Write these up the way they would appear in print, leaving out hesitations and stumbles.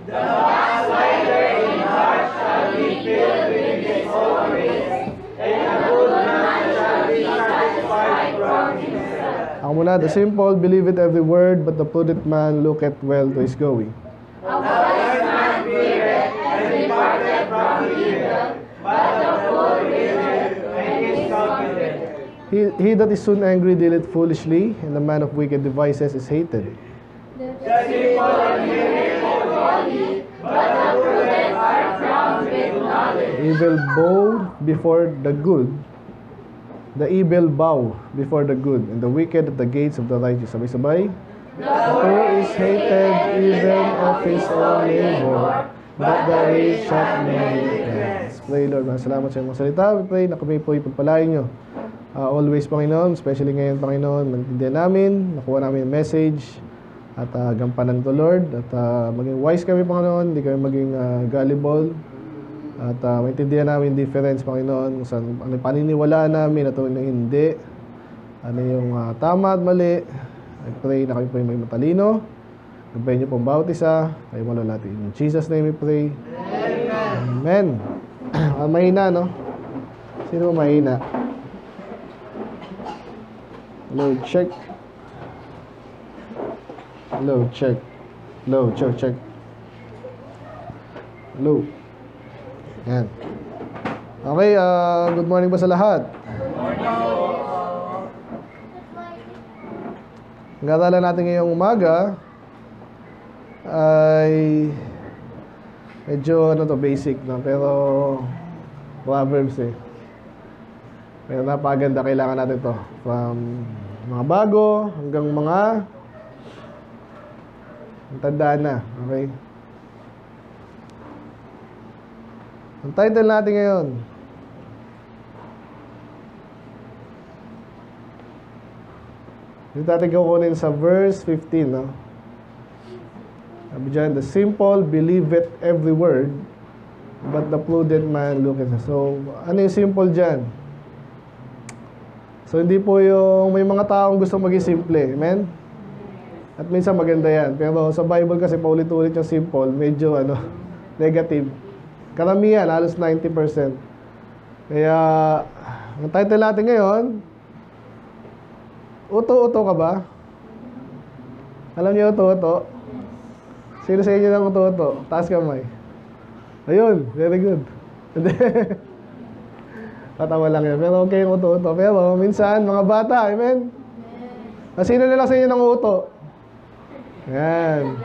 The backslider in heart shall be filled with his own ways, and a good man shall be satisfied from himself. Ako muna, the simple believeth every word, but the prudent man looketh well to his going. A wise man feareth and departeth from evil, but the fool willeth and is confident. He that is soon angry dealeth foolishly, and the man of wicked devices is hated. The simple heareth folly, but the prudent are crowned with knowledge. Evil bow before the good, the evil bow before the good, and the wicked at the gates of the righteous. Sabay-sabay. The Poor is hated even of his own neighbor, but the rich hath many friends. Pray, Lord. Salamat sa iyong mga salita. We pray na kami po ipagpalain nyo. Always, Panginoon, especially ngayon, Panginoon, maintindihan namin, nakuha namin yung message, at gampanan to, Lord. At maging wise kami, Panginoon, hindi kami maging gullible. At maintindihan namin yung difference, Panginoon, kung saan, ano yung paniniwalaan namin at ano yung hindi. Ano yung tama at mali. I pray na kayo po yung may matalino. Gabayin niyo pong bawat isa. Kayo malalati. In Jesus' name we pray. Amen. Mahina, no? Sino mahina? Hello, check. Hello, check. Hello, check. Hello. Yan. Okay, good morning po sa lahat. Ang garalan natin ngayong umaga ay medyo basic, no? Pero Proverbs pero napaganda, kailangan natin to from mga bago hanggang mga tandaan na. Okay, ang title natin ngayon, dito natin kukunin sa verse 15, no? Sabi dyan, the simple believeth every word, but the prudent man looketh. So, ano yung simple dyan? So, hindi po yung may mga taong gusto maging simple. Amen? At minsan maganda yan. Pero sa Bible kasi paulit-ulit yung simple, medyo negative. Karamihan, halos 90%. Kaya, ang title natin ngayon, uto-uto ka ba? Alam niyo uto-uto? Sino sa inyo ng uto-uto? Taas kamay. Ayun, very good. Tatawa lang yun. Pero okay yung uto-uto. Pero minsan, mga bata, amen? Sino na lang sa inyo ng uto? Yan.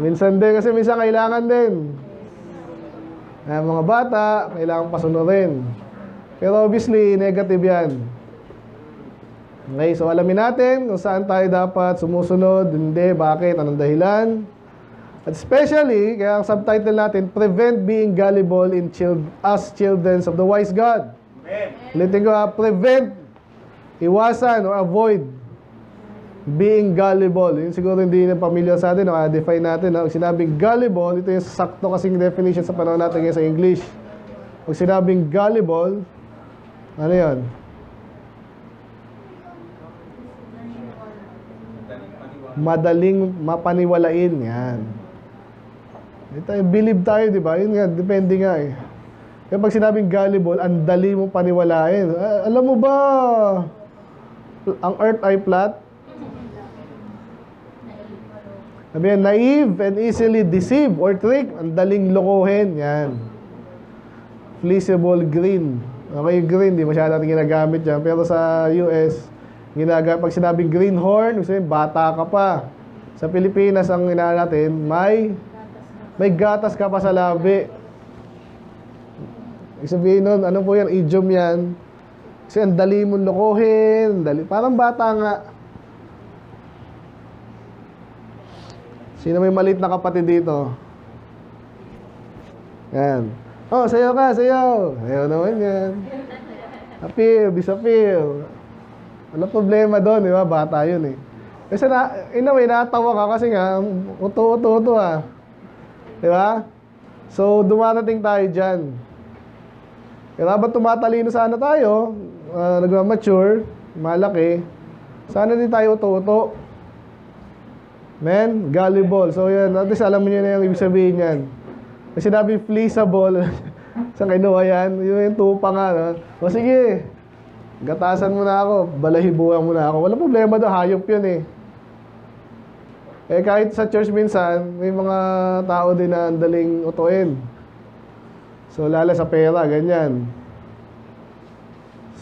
Minsan din, kasi minsan kailangan din. Mga bata, kailangan pasunurin. Pero obviously, negative yan. Okay, so alamin natin kung saan tayo dapat sumusunod, hindi, bakit, anong dahilan. At especially, kaya ang subtitle natin, Prevent Being Gullible in Us Children of the Wise God. Ulitin ko, prevent, iwasan or avoid being gullible. Yun siguro hindi na familiar sa atin, define natin. Pag sinabing gullible, ito yung sakto kasing definition sa panahon natin ngayon sa English. Pag sinabing gullible, ano yun? Madaling mapaniwalain. Yan. Believe tayo, di ba? Yun nga, depende nga eh. Kaya pag sinabing gullible, ang dali mong paniwalain. Alam mo ba, ang earth ay flat? Sabi yan, naive and easily deceived or trick. Ang daling lokohin. Yan. Flexible green. Okay, green, di masyadong natin ginagamit yan. Pero sa US, pag sinabing greenhorn, ibig sabihin, bata ka pa. Sa Pilipinas, ang inaano natin, may gatas ka pa sa labi. Ibig sabihin nun, ano po yan, idiom yan. Kasi ang dali mong lokohin, parang bata nga. Sino may maliit na kapatid dito? Yan. Oh, sayaw ka, sayaw. Sayaw naman yan. Appeal, disappeal. Ano problema doon, di ba? Bata yun eh. Kasi in a way, natawa ka kasi nga, uto-uto ah. Di ba? So, dumarating tayo dyan. Kaya habang tumatalino sana tayo, nag-mature, malaki, sana din tayo uto-uto. Men, gullible. So yan, at least alam niyo na yung ibig sabihin yan. Kasi sinabi fleeceable. Saan kinuha yan? Yung tupa nga. No? O sige, gatasan mo na ako, balahibuhan mo na ako. Walang problema daw, hayop yun eh. Eh kahit sa church minsan, may mga tao din na andaling utuin. So lalo sa pera, ganyan.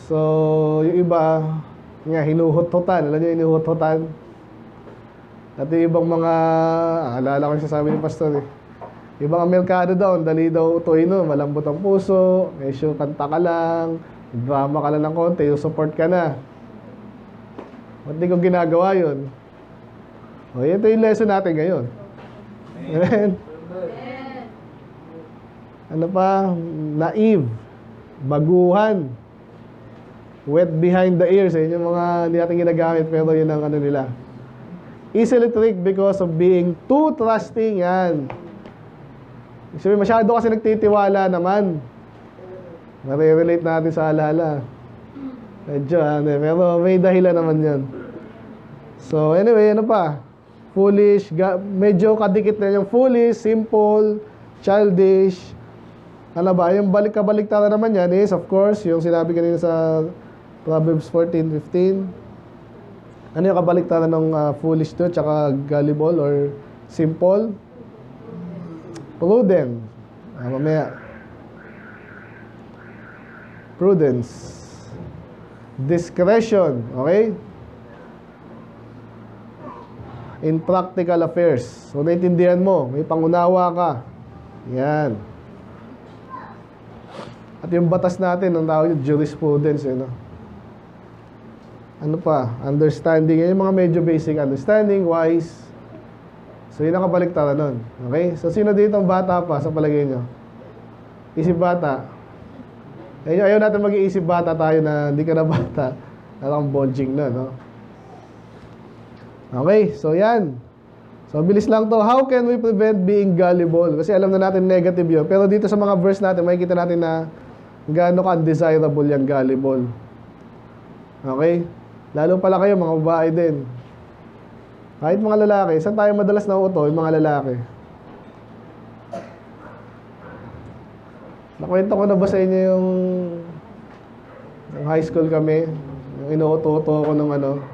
So yung iba, nga hinuhut-hutan. Alam niyo yung hinuhut-hutan? At yung ibang mga, alala ko yung sasabi ni Pastor eh. Ibang Amerikano daw, dali daw utuin no, malambot ang puso, medyo kanta ka lang, drama ka lang ng konti, yung support ka na. Ba't di ko ginagawa yun? O, ito yung lesson natin ngayon. Amen. Ano pa? Naive, baguhan, wet behind the ears. Yun yung mga hindi natin ginagamit, pero yun ang ano nila. Easily tricked because of being too trusting. Yan. Sabi, masyado kasi nagtitiwala naman. Marirelate natin sa alaala. Medyo, pero may dahilan naman yan. So, anyway, ano pa? Foolish, medyo kadikit na yung foolish, simple, childish. Ano ba? Yung kabaliktaran naman yan is, of course, yung sinabi kanina sa Proverbs 14:15. Ano yung kabaliktaran ng foolish to, tsaka gullible or simple? Prudent. Mamaya. Prudence. Discretion. Okay? In practical affairs. So, naintindihan mo. May pangunawa ka. Yan. At yung batas natin, ang tawag yung jurisprudence. No? Ano pa? Understanding. Yung mga medyo basic understanding, wise. So, yun ang kabaliktaran nun. Okay? So, sino dito ang bata pa sa palagay nyo? Isip bata. Ayaw natin mag-iisip bata tayo na hindi ka na bata. Alam bulging na, no? Okay, so yan. So, bilis lang to. How can we prevent being gullible? Kasi alam na natin negative yun. Pero dito sa mga verse natin, makikita natin na gaano ka-undesirable yung gullible. Okay? Lalo pala kayo, mga babae din. Kahit mga lalaki, saan tayo madalas nauuto? Yung mga lalaki. Nakwento ko na ba sa inyo yung high school kami? Yung inuuto-uto ko nung ano.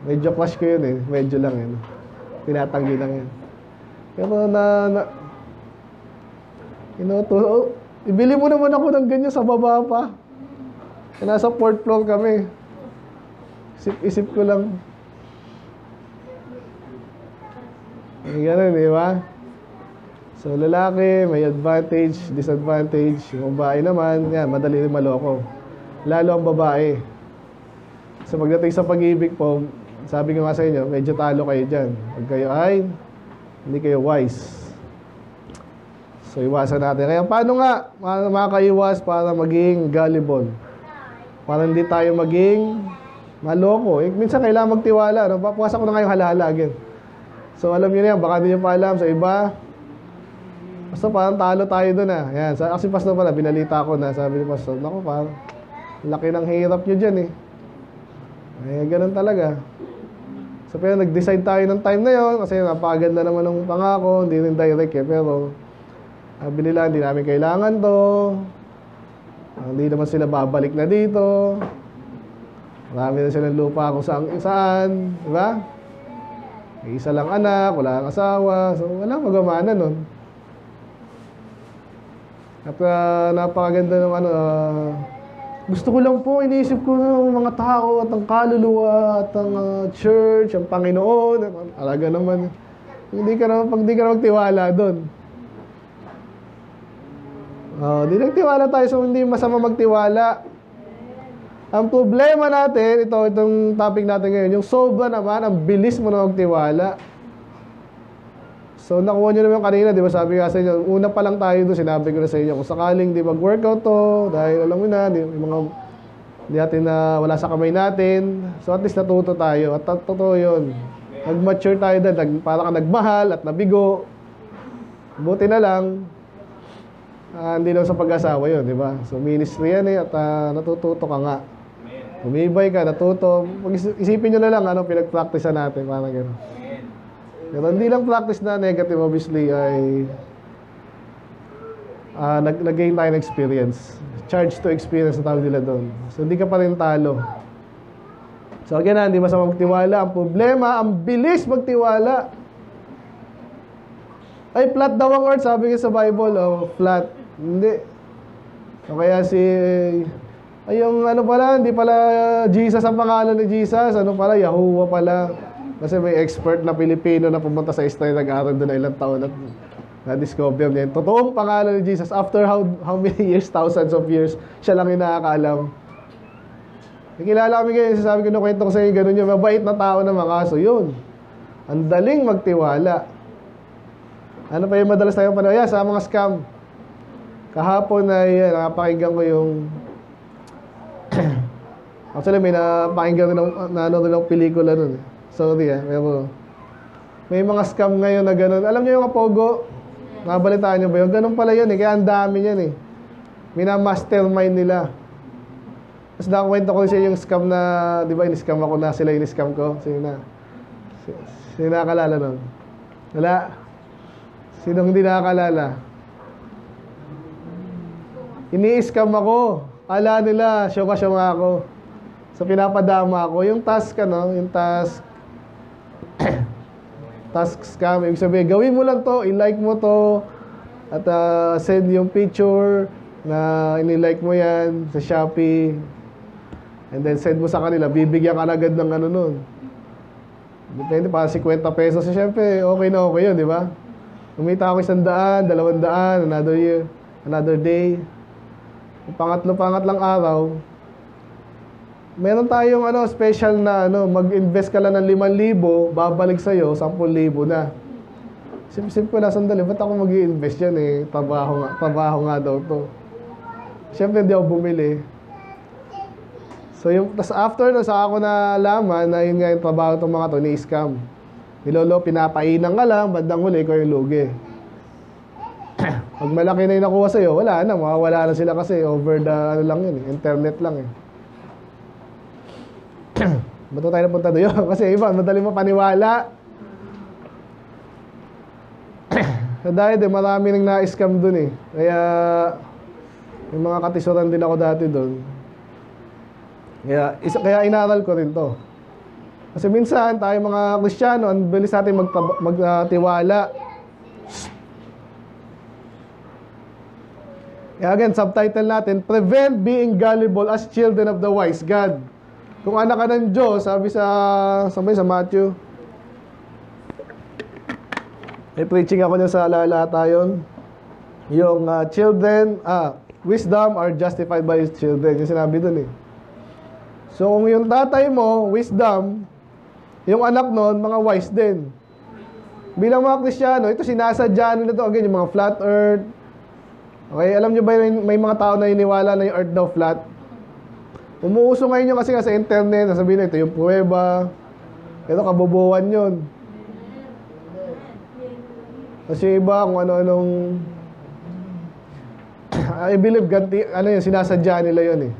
Medyo crush ko yun eh. Medyo lang yun. Tinatanggi lang yun. Pero inuuto. Ibili mo naman ako ng ganyan sa baba pa. Nasa 4th floor kami. Isip ko lang. Ganun, di ba? So, lalaki, may advantage, disadvantage. Yung babae naman, yan, madali rin maloko. Lalo ang babae. So, pagdating sa pag-ibig po, sabi ko nga sa inyo, medyo talo kayo dyan. Pag kayo ay, hindi kayo wise. So, iwasan natin. Kaya, paano nga makakaiwas para maging gullible? Para hindi tayo maging maloko. Minsan, kailangan magtiwala. No? Papasok ko na kayong halahala again. So, alam nyo na yan. Baka hindi nyo pa alam sa iba. Basta parang talo tayo doon ah. Yan. Kasi Pastor pala, binalita ko na. Sabi ni Pastor, naku parang laki ng hirap nyo dyan eh. Eh, ganun talaga. So, pero nag-decide tayo ng time na yon kasi napakaganda naman ng pangako. Hindi rin direct eh. Pero, sabi nila, hindi namin kailangan to. Hindi naman sila babalik na dito. Marami na silang lupa kung saan. Diba? May isa lang anak, wala kang asawa. So, walang magamana nun. At napakaganda ng gusto ko lang po, iniisip ko ng mga tao at ang kaluluwa at ang church, ang Panginoon. Alaga naman. Hindi ka naman magtiwala doon. Hindi nagtiwala tayo, so hindi masama magtiwala. Ang problema natin, itong topic natin ngayon, yung sobra naman, ang bilis mo na magtiwala. So, nakuha nyo naman kanina, di ba sabi nga sa inyo, una pa lang tayo doon, sinabi ko na sa inyo, kung sakaling di mag-workout to, dahil alam mo na, di natin na wala sa kamay natin, so at least natuto tayo, at totoo yun. Nag-mature tayo doon, para ka nagmahal at nabigo. Buti na lang, hindi lang sa pag-asawa yun, di ba? So, ministry yan eh, at natututo ka nga. Umibay ka, natuto. Isipin nyo na lang, pinag-practice natin, parang gano'n. Pero hindi lang practice na negative, obviously, ay nag-gain tayo ng experience. Charge to experience na tawag nila doon. So, hindi ka pa rin talo. So, again, hindi masama magtiwala. Ang problema, ang bilis magtiwala. Ay, flat daw ang earth, sabi nga sa Bible. Oh, flat. Hindi. O kaya ay, yung ano pala, hindi pala Jesus ang pangalan ni Jesus. Ano pala, Yahuwah pala. Kasi may expert na Pilipino na pumunta sa Israel, nag-aaral doon na ilang taon at na-discover niya. Totoong pangalan ni Jesus, after how many years, thousands of years, siya lang yung nakakaalam. Nakilala kami ngayon, sasabi ko, kwento ko sa inyo, gano'n yun, mabait na tao naman, kaso yun. Ang daling magtiwala. Ano pa yung madalas tayong panahon? Sa mga scam. Kahapon ay nakapakinggan ko yung actually may napakinggan rin ng pelikula nun. Sorry pero may mga scam ngayon na gano'n. Alam niyo yung Apogo? Nakabalitaan niyo ba yun? Ganun pala yun eh. Kaya ang dami yan eh. Mina-mastermind nila. Tapos nakakwento ko siya yung scam na, di ba, in-scam ako na sila in-scam ko. Sino nakakalala nun? Wala. Sinong hindi nakakalala? Ini-scam ako. Ala nila, syoma ako. So, pinapadama ako. Yung task, yung task, task scam. Ibig sabihin, gawin mo lang to, i-like mo to, at send yung picture na ini-like mo yan sa Shopee. And then, send mo sa kanila. Bibigyan ka agad ng ano nun. Depende, para 50 pesos. So, syempre, okay na okay yun, di ba? Umita ako 100, 200, another year, another day. Pangatlang araw, meron tayong special na mag-invest ka lang ng 5,000, babalik sa'yo, 10,000 na. Sip-sip ko na, sandali, ba't ako mag-i-invest yan eh? Trabaho nga daw to. Siyempre, hindi ako bumili. So, tas after no, sa ako na laman na yun nga yung trabaho itong mga to, ni-scam. Nilolo, pinapainang ka lang, bandang huli, ikaw yung lugi. Pag malaki na yung nakuha sa'yo, wala na, mawawala na sila kasi over the, lang yun, internet lang eh. Ba't tayo napunta doon? Kasi iba, madali mo paniwala. Dahil marami nang na-scam doon eh. Kaya, yung mga katisuran din ako dati doon. Kaya inaral ko rin to. Kasi minsan, tayo mga Kristiyano, ang bilis natin magtiwala. Kaya again, subtitle natin, Prevent Being Gullible as Children of the Wise God. Kung anak ka ng Diyos, sabi sa Matthew. May preaching ako niya sa lalata yun. Yung wisdom are justified by his children. Yung sinabi dun eh. So, kung yung tatay mo, wisdom, yung anak nun, mga wise din. Bilang mga Kristiyano, ito sinasadya nila ito. Again, yung mga flat earth. Okay, alam nyo ba may mga tao na iniwala na yung earth daw flat? Umuuso ngayon yun kasi sa internet, nasabihin na ito yung pruweba. Ito, kabobohan yun. Kasi iba kung ano-anong I believe sinasadya nila yun eh.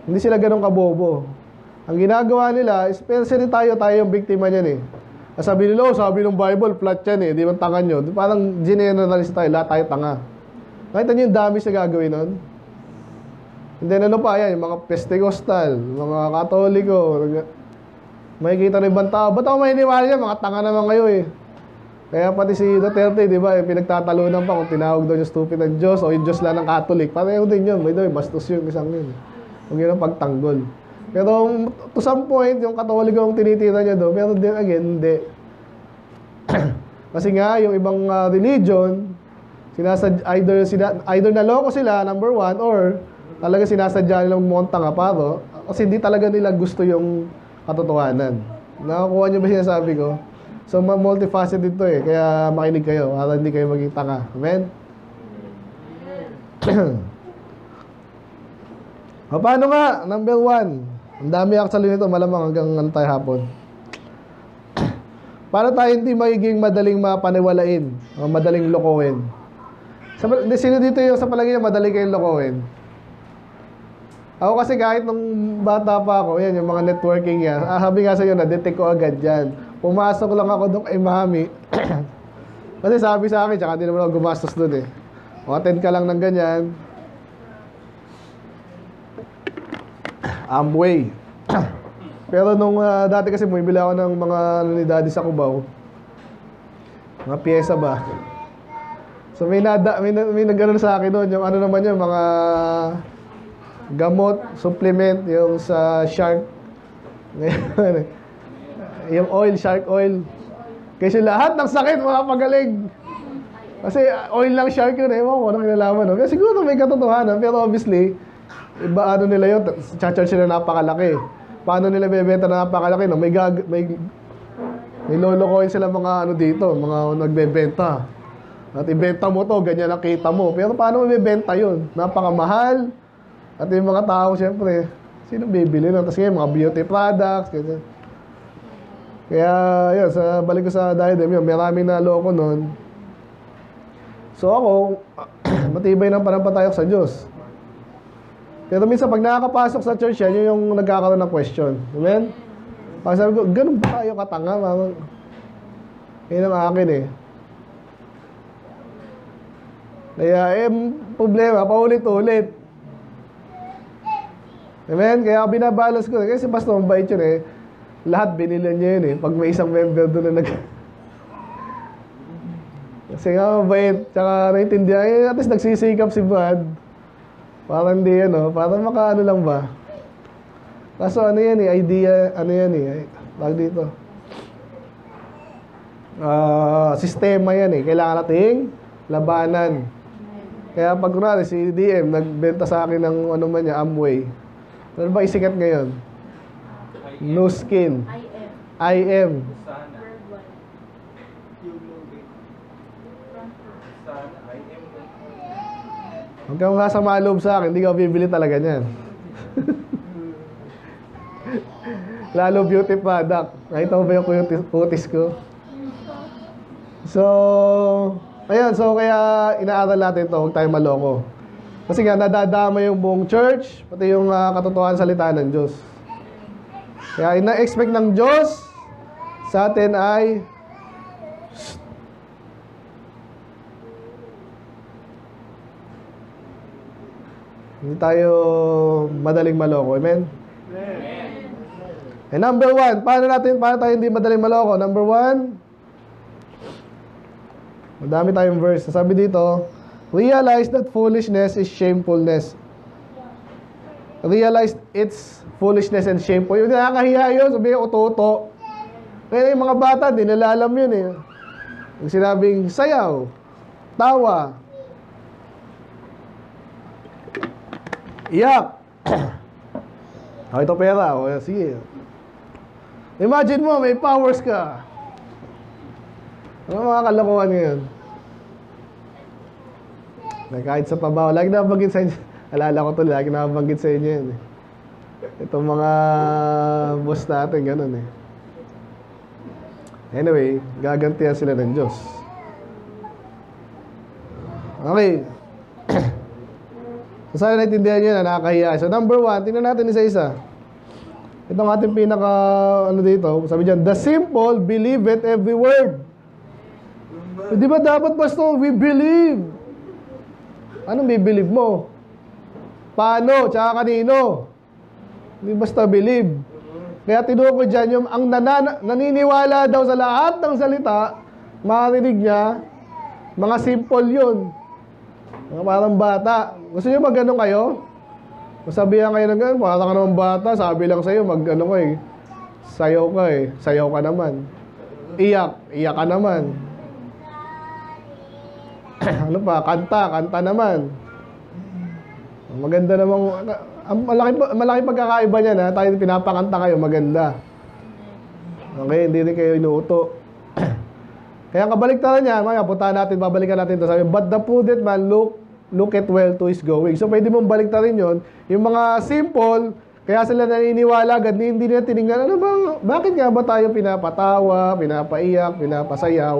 Hindi sila ganun kabobo. Ang ginagawa nila, especially tayo yung biktima niyan eh. Sabi nila, sabi ng Bible, flat yan eh. Di ba tangan nyo? Parang generalist tayo, lahat tayo tanga. Nakita nyo yung damage na gagawin nun? And then ano pa yan, yung mga Pentecostal, mga Katoliko. Makikita na ibang tao. Ba't ako mahiniwala yan? Mga tanga naman kayo eh. Kaya pati si Duterte, di ba, pinagtatalunan pa kung tinawag daw yung stupid ng Diyos o yung Diyos lang ng Catholic. Pareho din yun. May daw, bastos yun, isang yun. Huwag yun ang pagtanggol. Pero to some point, yung Katoliko ang tinitira niya doon. Pero then again, hindi. Kasi nga, yung ibang religion, either naloko sila, number one, or talaga sinasadya nilang monta nga paro. Kasi hindi talaga nila gusto yung katotohanan. Nakakuha niyo ba sinasabi ko? So, multifaceted dito eh. Kaya makinig kayo para hindi kayo maging tanga. Amen? Paano nga? Number one. Ang dami actually nito. Malamang hanggang tayo hapon. Para tayo hindi magiging madaling mapaniwalain o madaling lokohin. Sino dito yung sa palagay niya madaling kayong lokohin? Ako kasi kahit nung bata pa ako, yan, yung mga networking yan, sabi nga sa iyo, na-detect ko agad yan. Pumasok lang ako doon kay mami. Kasi sabi sa akin, tsaka di naman ako gumastos doon eh. O, attend ka lang ng ganyan. Amway. Pero nung dati kasi bumibili ako ng mga ano ni daddy sa Cubao. Mga pyesa ba? So may nagano sa akin doon, yung ano naman yun, mga gamot, supplement, yung sa shark. Yung oil, shark oil. Kasi lahat ng sakit makapagaling. Kasi oil lang shark yun, ewan ko, anong kinalaman. No? Kasi siguro may katotohanan, pero obviously, iba ano nila yun, charge sila napakalaki. Paano nila bebenta na napakalaki? No? May lolokohin sila mga ano dito, mga nagbebenta. At ibenta mo to, ganyan ang kita mo. Pero paano mo ibebenta yun? Napakamahal. At yung mga tao, syempre, sino bibili na? Tapos ngayon, mga beauty products, ganyan. Kaya, yun, balik ko sa diadem, yun, maraming naloko nun. So ako, matibay ng panampalataya sa Diyos. Pero minsan, pag nakakapasok sa church yan, yun yung nagkakaroon ng question. Amen? Pag sabi ko, ganun ba tayo katanga? Yun ang akin eh. Kaya, problema, paulit-ulit. Amen? Kaya binabalance ko. Kasi basta mabait yun eh. Lahat binilan niya yun eh. Pag may isang member doon na Kasi nga mabait. Tsaka naintindihan. Eh, at least nagsisikap si Brad. Parang hindi ano. Parang makaano lang ba. Kaso ano yan eh. Idea, ano yan eh. Tawag dito. Sistema yan eh. Kailangan nating labanan. Kaya pag kunwari si DM nagbenta sa akin ng ano man niya, Amway. Ano ba isikat ngayon? No Skin. IM. Huwag kang masama loob sa akin, hindi ka bibili talaga niyan. Lalo beauty product. Nakita mo ba yung kutis ko? So, ayun, so kaya inaaral natin ito, huwag tayong maloko. Kasi nga, nadadama yung buong church, pati yung katotohanan salita ng Diyos. Kaya ina-expect ng Diyos sa atin ay hindi tayo madaling maloko. Amen? And number one, paano tayo hindi madaling maloko? Number one, madami tayong verse. Sabi dito, realize that foolishness is shamefulness. Realize its foolishness and shameful. Yung nakakahiya yun, sabi yung uto-uto. Kaya yung mga bata, di nila alam yun eh. Yung sinabing sayaw, tawa, iyak. Ito pera. O, sige. Imagine mo, may powers ka. Ano mga kalokohan ngayon? Kahit sa pabaw, lagi nabanggit sa inyo. Alala ko to, lagi nabanggit sa inyo yan. Itong mga boss natin, ganun eh. Anyway, gagantihan sila ng Diyos. Okay. So, sana naintindihan nyo na nakakahiya. So, number one, tingnan natin isa-isa. Itong ating pinaka, ano dito, sabi dyan, the simple believe it every word. Di ba dapat basta we believe? Anong believe mo? Paano? Tsaka kanino? Di basta believe. Kaya tinuha ko dyan, yung ang naniniwala daw sa lahat ng salita, marinig niya, mga simple yun. Mga parang bata. Gusto niyo mag ganun kayo? Masabihan kayo ng ganun, parang ka naman bata, sabi lang sa'yo, mag ano ko eh. Sayaw ka eh. Sayaw ka naman. Iyak ka naman. Ano pa? Kanta naman. Maganda namang, malaki pagkakaiba niyan ha. Tayo pinapakanta kayo, maganda. Okay, hindi rin kayo inuuto. Kaya kabaliktaran niya, maya, babalikan natin ito. Sabi, but the prudent man look at well to his going. So, pwede mong baliktarin yon. Yung mga simple, kaya sila naniniwala, hindi nila tinignan, ano bang, bakit nga ba tayo pinapatawa, pinapaiyak, pinapasayaw?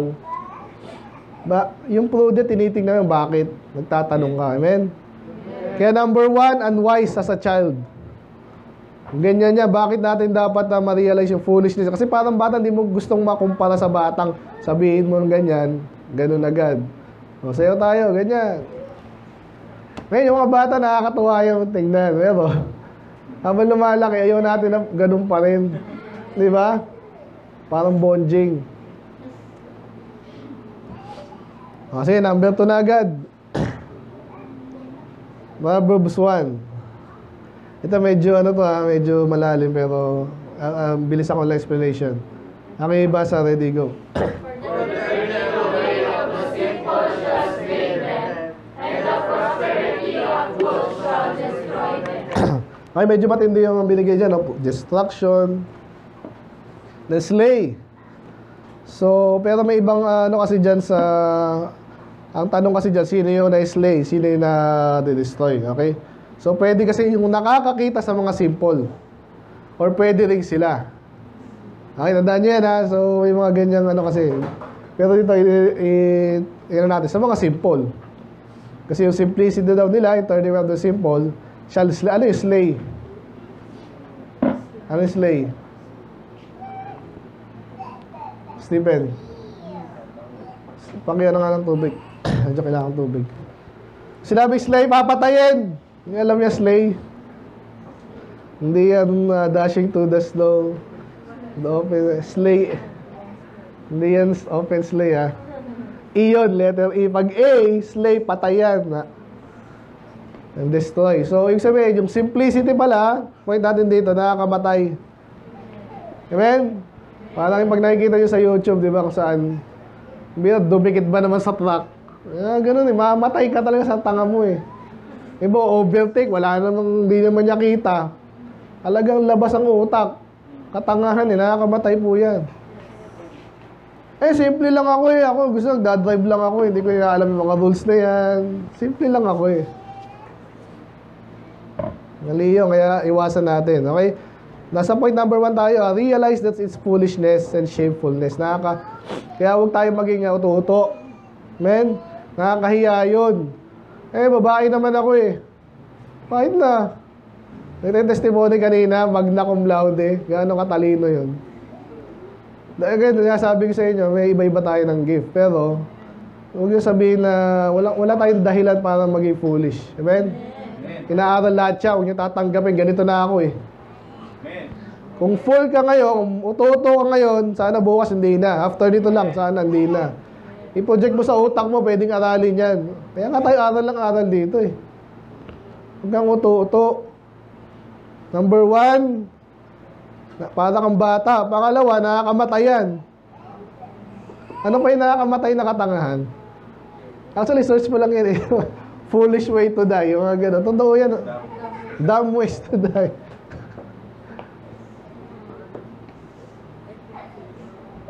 Yung prudent, tinitingnan yung bakit. Nagtatanong ka. Amen? Kaya number one, unwise as a child. Ganyan niya, bakit natin dapat na ma-realize yung foolishness? Kasi parang bata, hindi mo gustong makumpara sa batang. Sabihin mo ng ganyan, ganun agad. O, sayo tayo, ganyan. Ngayon, yung mga bata, nakakatuwa yung tingnan. Pero, habang lumalaki, ayaw natin na ganun pa rin. Di ba? Parang bonjing. Kasi, number 2 na agad. Proverbs 1. Ito medyo medyo malalim pero bilis ako lang explanation. Ang iba sa ready go. Okay, medyo matindi yung binigay dyan. Destruction. Then slay. So, pero may ibang kasi dyan sa... Ang tanong kasi dyan, sino yung na-slay? Sino yung na-destroy? Okay? So, pwede kasi yung nakakakita sa mga simple. Or pwede rin sila. Okay, tandaan nyo yan ha. So, may mga ganyang kasi. Pero dito, natin, sa mga simple. Kasi yung simplicity daw nila, yung turning of the simple, shall slay. Ano yung slay? Ano yung slay? Stephen. Pakiyan na nga ng tubig. Medyo kailangan tubig. Sinabi slay, papatayin! Hindi alam niya slay. Hindi yan dashing to the slow. The open slay. Hindi yan open slay ha. E yun, letter E. Pag A, slay, patayan. And destroy. So, ibig sabihin, yung simplicity pala, point natin dito, nakakamatay. Amen? Parang pag nakikita nyo sa YouTube, di ba, kung saan, dumikit ba naman sa truck? Ganun eh, mamatay ka talaga sa tanga mo eh. Iba, overtake, wala namang, hindi naman niya kita. Talagang labas ang utak. Katangahan eh, nakakamatay po yan. Eh, simple lang ako eh. Ako gusto nagdadrive lang ako eh. Hindi ko alam yung mga rules na yan. Simple lang ako eh. Mali yun, kaya iwasan natin. Okay? Nasa point number 1 tayo. Realize that it's foolishness and shamefulness. Kaya huwag tayo maging uto-uto. Men, nakakahiya yun. Eh, babae naman ako eh. Kahit na. Nagte-testimony kanina, magna cum laude. Gaano katalino yun. Dahil sabi ko sa inyo, may iba-iba tayo ng gift. Pero, huwag yung sabihin na wala tayong dahilan para maging foolish. Amen? Inaaral lahat siya. Huwag nyo tatanggapin. Ganito na ako eh. Kung full ka ngayon, kung uto-uto ka ngayon, sana bukas hindi na. After dito lang, sana hindi na. I-project mo sa utak mo, pwedeng aralin yan. Kaya nga tayo aral dito eh. Huwag kang uto-uto. Number 1, para kang bata. Pangalawa, nakakamatayan. Ano pa yung nakakamatay na katangahan? Actually, search mo lang yan eh. Foolish way to die. Yung mga gano'n. Totoo yan. Dumb ways to die.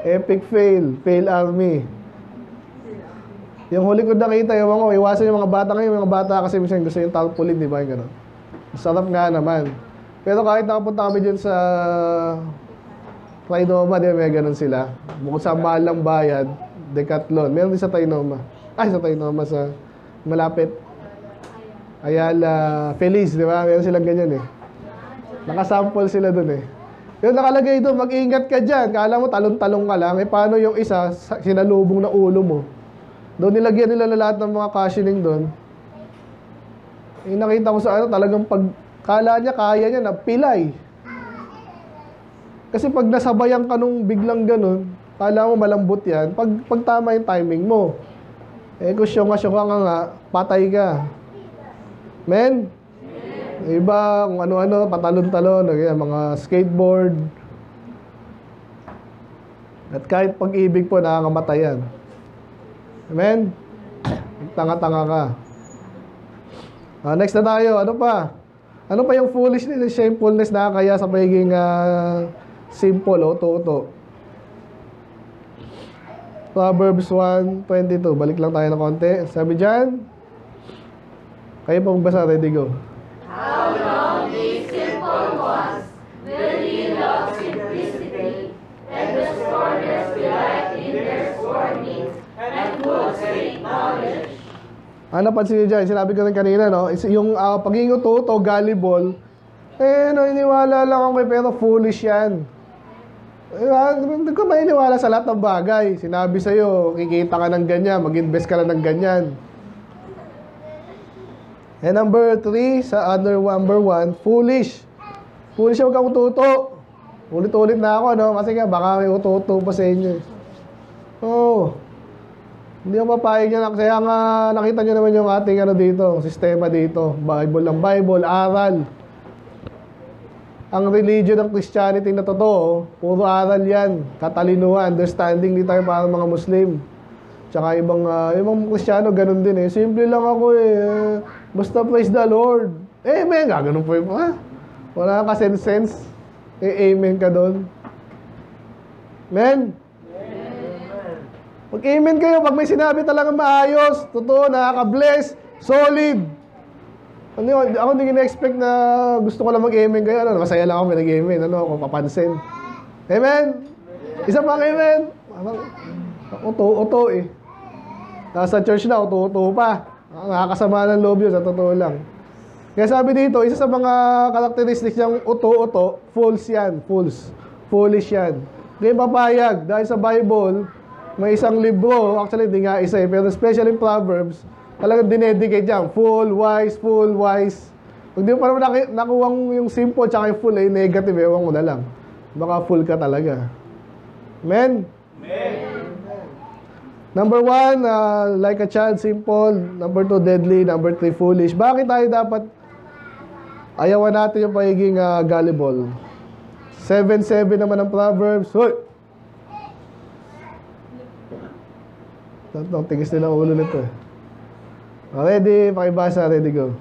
Epic fail. Fail army. Yung huli ko nakita, yung mga iwasan yung mga bata ngayon. Yung mga bata kasi minsan gusto yung tarpaulin, di ba? Yung gano'n. Sarap nga naman. Pero kahit nakapunta kami dyan sa Trinoma, di ba may gano'n sila? Bukod sa mahal ng bayad, Decathlon. Meron din sa Trinoma. Sa Trinoma sa malapit. Ayala, Feliz, di ba? Meron silang ganyan eh. Nakasample sila dun eh. Yung nakalagay doon, mag-ingat ka dyan. Kala mo talong-talong ka lang. Eh paano yung isa, sinalubong na ulo mo? Doon nilagyan nila na lahat ng mga cushioning doon. Eh, nakita ko sa talagang kala niya, kaya niya na pilay. Kasi pag nasabayan ka nung biglang ganun, kala mo malambot yan, pag tama yung timing mo. Eh, kung syunga nga, patay ka. Men? Iba, kung ano-ano, patalon-talon, mga skateboard. At kahit pag-ibig po, nakakamatay yan. Amen? Tanga-tanga ka. Next na tayo. Ano pa? Ano pa yung foolishness and shamefulness na kaya sa pagiging simple o uto-uto? Proverbs 1:22. Balik lang tayo ng konti. Sabi dyan, kayo pa magbasa. Ready, go. How long these simple ones will ye love simplicity, and the scorners delight in their scorning, and fools hate knowledge. Napansin niyo dyan, sinabi ko rin kanina, no? Yung pagiging uto-uto, gullible, Eh, no, iniwala lang ako pero foolish yan. Hindi ko mainiwala sa lahat ng bagay. Sinabi sa'yo, kikita ka ng ganyan, mag-invest ka na ng ganyan. And number 3, sa number 1, foolish. Foolish, huwag kang ututo. Ulit-ulit na ako, no? Kasi nga, baka may ututo pa sa inyo. Oo. Hindi ako papayag niya. Kaya nga, nakita niyo naman yung ating dito, sistema dito. Bible ng Bible, aral. Ang religion ng Christianity na totoo, puro aral yan. Katalinuhan, understanding, di tayo parang mga Muslim. Tsaka ibang Kristiyano, ganun din eh. Simple lang ako eh. Basta praise the Lord. Amen. Ganun po yung wala ka sense. Amen ka doon. Amen. Mag-amen kayo pag may sinabi talagang maayos, totoo, nakaka-bless, solid. Ako hindi na-expect na gusto ko lang mag-amen kayo. Masaya lang ako may nag-amen. Ako papansin. Amen? Isa pang amen. Uto eh. Nasa church na, uto pa. Nakakasama ng loob yun, sa totoo lang. Kaya sabi dito, isa sa mga characteristics ng uto-uto, false yan. Foolish yan. Hindi papayag. Dahil sa Bible, may isang libro, actually hindi nga isa eh, pero especially in Proverbs, talagang dinedicate yan. Full, wise. Pag di mo pa naman nakuha yung simple tsaka yung full eh, negative, ewan ko na lang. Baka full ka talaga. Amen? Number 1, like a child, simple. Number 2, deadly. Number 3, foolish. Bakit tayo dapat ayawan natin yung pagiging gullible? 7:7 naman ang Proverbs. Hoy! Ang tigis nila ulo nito eh. Ready? Pakibasa. Ready, go.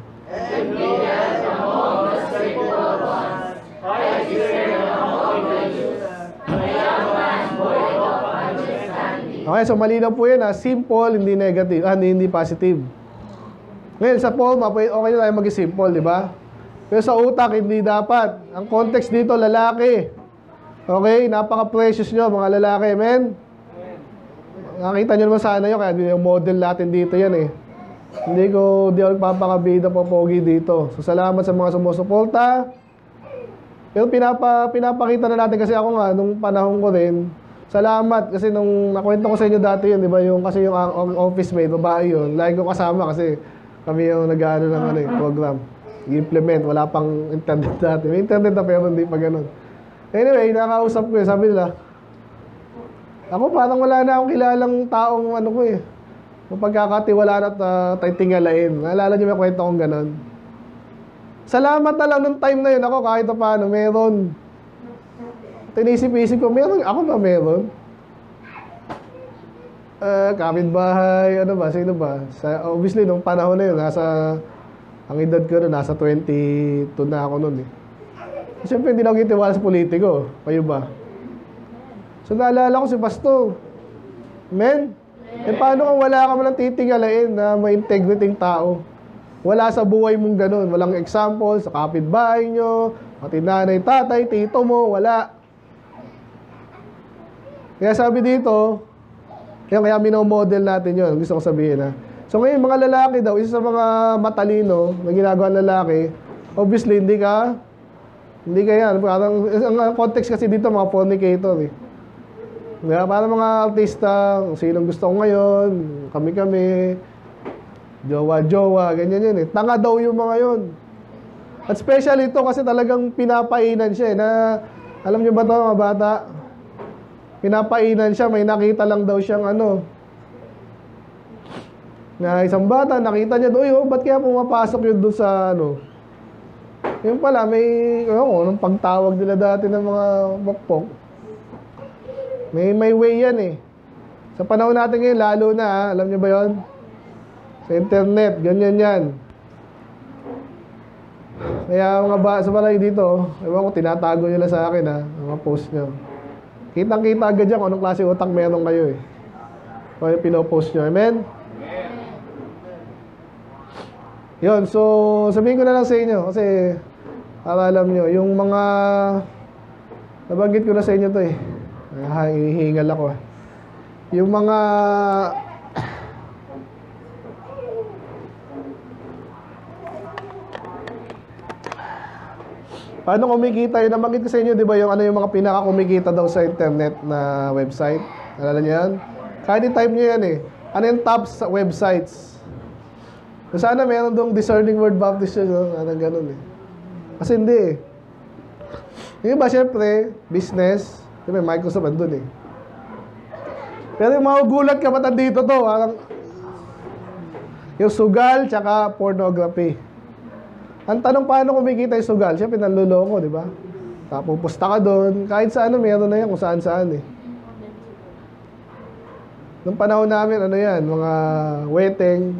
Okay, so malinaw po yan simple, hindi negative, hindi positive. Ngayon, sa form, okay na tayo maging simple, di ba? Pero sa utak, hindi dapat. Ang context dito, lalaki. Okay, napaka-precious nyo, mga lalaki, amen? Nakita nyo naman sana yun, kaya yung model natin dito yan eh. Hindi ako nagpapakabida pa pogi dito. So, salamat sa mga sumusuporta. Pero pinapakita na natin kasi ako nga, nung panahon ko rin, salamat kasi nung nakwento ko sa inyo dati yun, di ba? Kasi yung office mate, babae yun. Lagi ko kasama kasi kami yung nag-ano ng program. I-implement, wala pang internet dati. May internet na pero hindi pa ganun. Anyway, nakausap ko sabi nila, ako parang wala na akong kilalang taong ko eh. Mapagkakatiwala at tayo tingalain. Naalala niyo may kwento kong ganon. Salamat na lang nung time na yun. Ako kahit paano, meron. Tinisip-isip ko, meron. Ako ba meron? Kapitbahay, sino ba? Obviously, nung panahon na yun, ang edad ko na, nasa 22 na ako nun eh. Siyempre, hindi na ako kitiwala sa politiko. Kayo ba? So, naalala ko si Pastor. Amen? Paano kung wala ka malang titingalain na may integrity tao? Wala sa buhay mong ganun. Walang example sa kapitbahay nyo, pati nanay, tatay, tito mo, wala. Kaya sabi dito, kaya minomodel natin yun. Gusto ko sabihin So ngayon, mga lalaki daw, isa sa mga matalino na ginagawa ng lalaki, obviously, hindi ka yan. Ang context kasi dito, mga fornicator eh. Kaya para mga artista, sinong gusto ko ngayon, kami-kami, jowa-jowa, ganyan yun eh. Tanga daw yung mga yun. At especially ito kasi talagang pinapainan siya eh, na, alam nyo ba ito mga bata? Pinapainan siya, may nakita lang daw siyang na isang bata, nakita niya doon, ba't kaya pumapasok yun doon sa Yung pala, may, nung pagtawag nila dati ng mga pokpok, may way yan eh. Sa panahon natin ngayon, lalo na, alam niyo ba yon? Sa internet, ganyan yan. Kaya sa balay dito, ewan ko, tinatago nila sa akin mga post nyo. Kitang-kita agad dyan kung anong klase utak meron kayo eh. Kung yung pinopost nyo, amen? Yun, so sabihin ko na lang sa inyo kasi para alam nyo, yung mga nabanggit ko na sa inyo to eh. Hihingal ako. Yung mga Paano kumikita yun? Nabanggit ko sa inyo, di ba, yung ano yung mga pinaka-kumikita daw sa internet na website? Alala niyo yan? Kahit i-type niyo yan eh. Ano yung top websites? Kung sana meron doong Discerning Word Baptist yun, no? Anong ganun eh. Kasi hindi eh. Yung iba, syempre, business. Siyempre, Microsoft andun eh. Pero yung magugulat ka ba't andito to? Yung sugal, tsaka pornography. Ang tanong, paano kumikita yung sugal? Siyempre, nanluloko, di ba? Pupusta ka doon. Kahit saan, meron na yan kung saan-saan eh. Nung panahon namin, ano yan, mga wedding,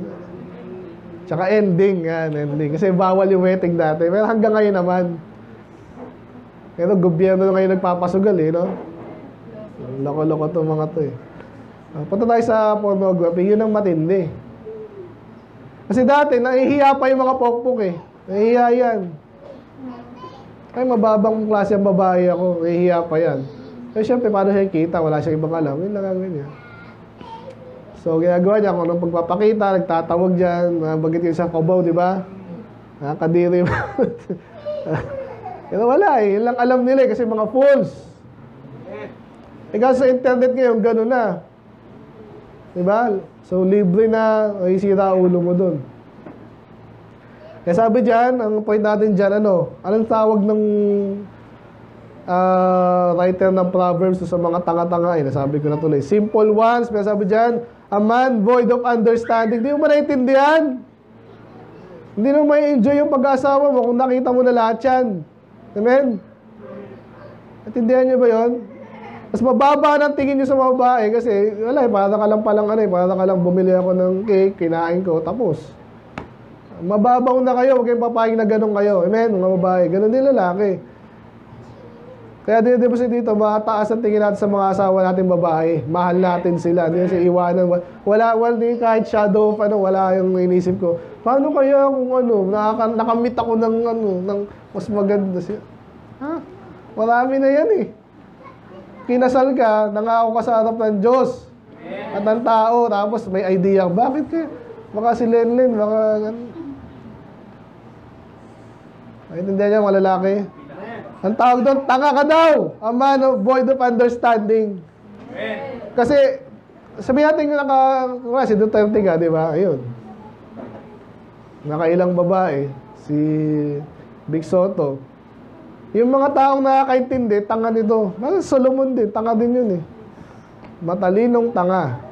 tsaka ending, yan, ending. Kasi bawal yung wedding dati. Pero hanggang ngayon naman. Pero gobyerno na ngayon nagpapasugal eh, no? Loko-loko to mga to eh. Punta tayo sa pornography, yun ang matindi. Kasi dati, nahihiya pa yung mga pokpok eh. Nahihiya yan. Ay, mababang klase ang babae ako. Nahihiya pa yan. Eh, syempre, paano siya kita? Wala siyang ibang alam. Yun lang ang ganyan. So, ginagawa niya kung anong pagpapakita, nagtatawag dyan, bagit yung sa Cubao, di ba? Nakakadiri ba? Pero wala eh. Yun lang alam nila eh, kasi mga fools. Ikaw sa internet ngayon, gano'n na. Di ba? So, libre na, ay sira ulo mo dun. Kaya sabi dyan, ang point natin dyan, anong tawag ng writer ng Proverbs sa mga tanga-tanga? Nasabi ko na tuloy. Simple ones, pero sabi dyan, a man void of understanding. Hindi mo maintindihan. Hindi mo may enjoy yung pag-asawa mo kung nakita mo na lahat yan. Amen? Natindihan nyo ba yun? Mas mababa ng tingin nyo sa mga babae kasi, wala eh, para ka lang palang para ka lang bumili ako ng cake, kinain ko, tapos. Mababaw na kayo, huwag kayong papayag na ganun kayo. Amen, mga babae. Ganun din lalaki. Kaya dito, mataas ang tingin natin sa mga asawa natin babae. Mahal natin sila. Hindi na siya iwanan. Wala kahit shadow of wala yung inisip ko. Paano kaya kung nakamit ako ng mas maganda siya? Ha? Marami na yan eh. Kinasal ka, nangako ka sa harap ng Diyos. At ng tao, tapos may idea. Bakit ka? Baka si Lenlen, baka ganun. Naintindihan niya mga lalaki? Ang tawag doon, tanga ka daw. A man of void of understanding. Kasi, sabi natin si Duterte ka, di ba? Ayun. Nakailang babae. Si Big Soto. Yung mga taong nakakaintindi, tanga nito. Solomon din, tanga din yun eh. Matalinong tanga.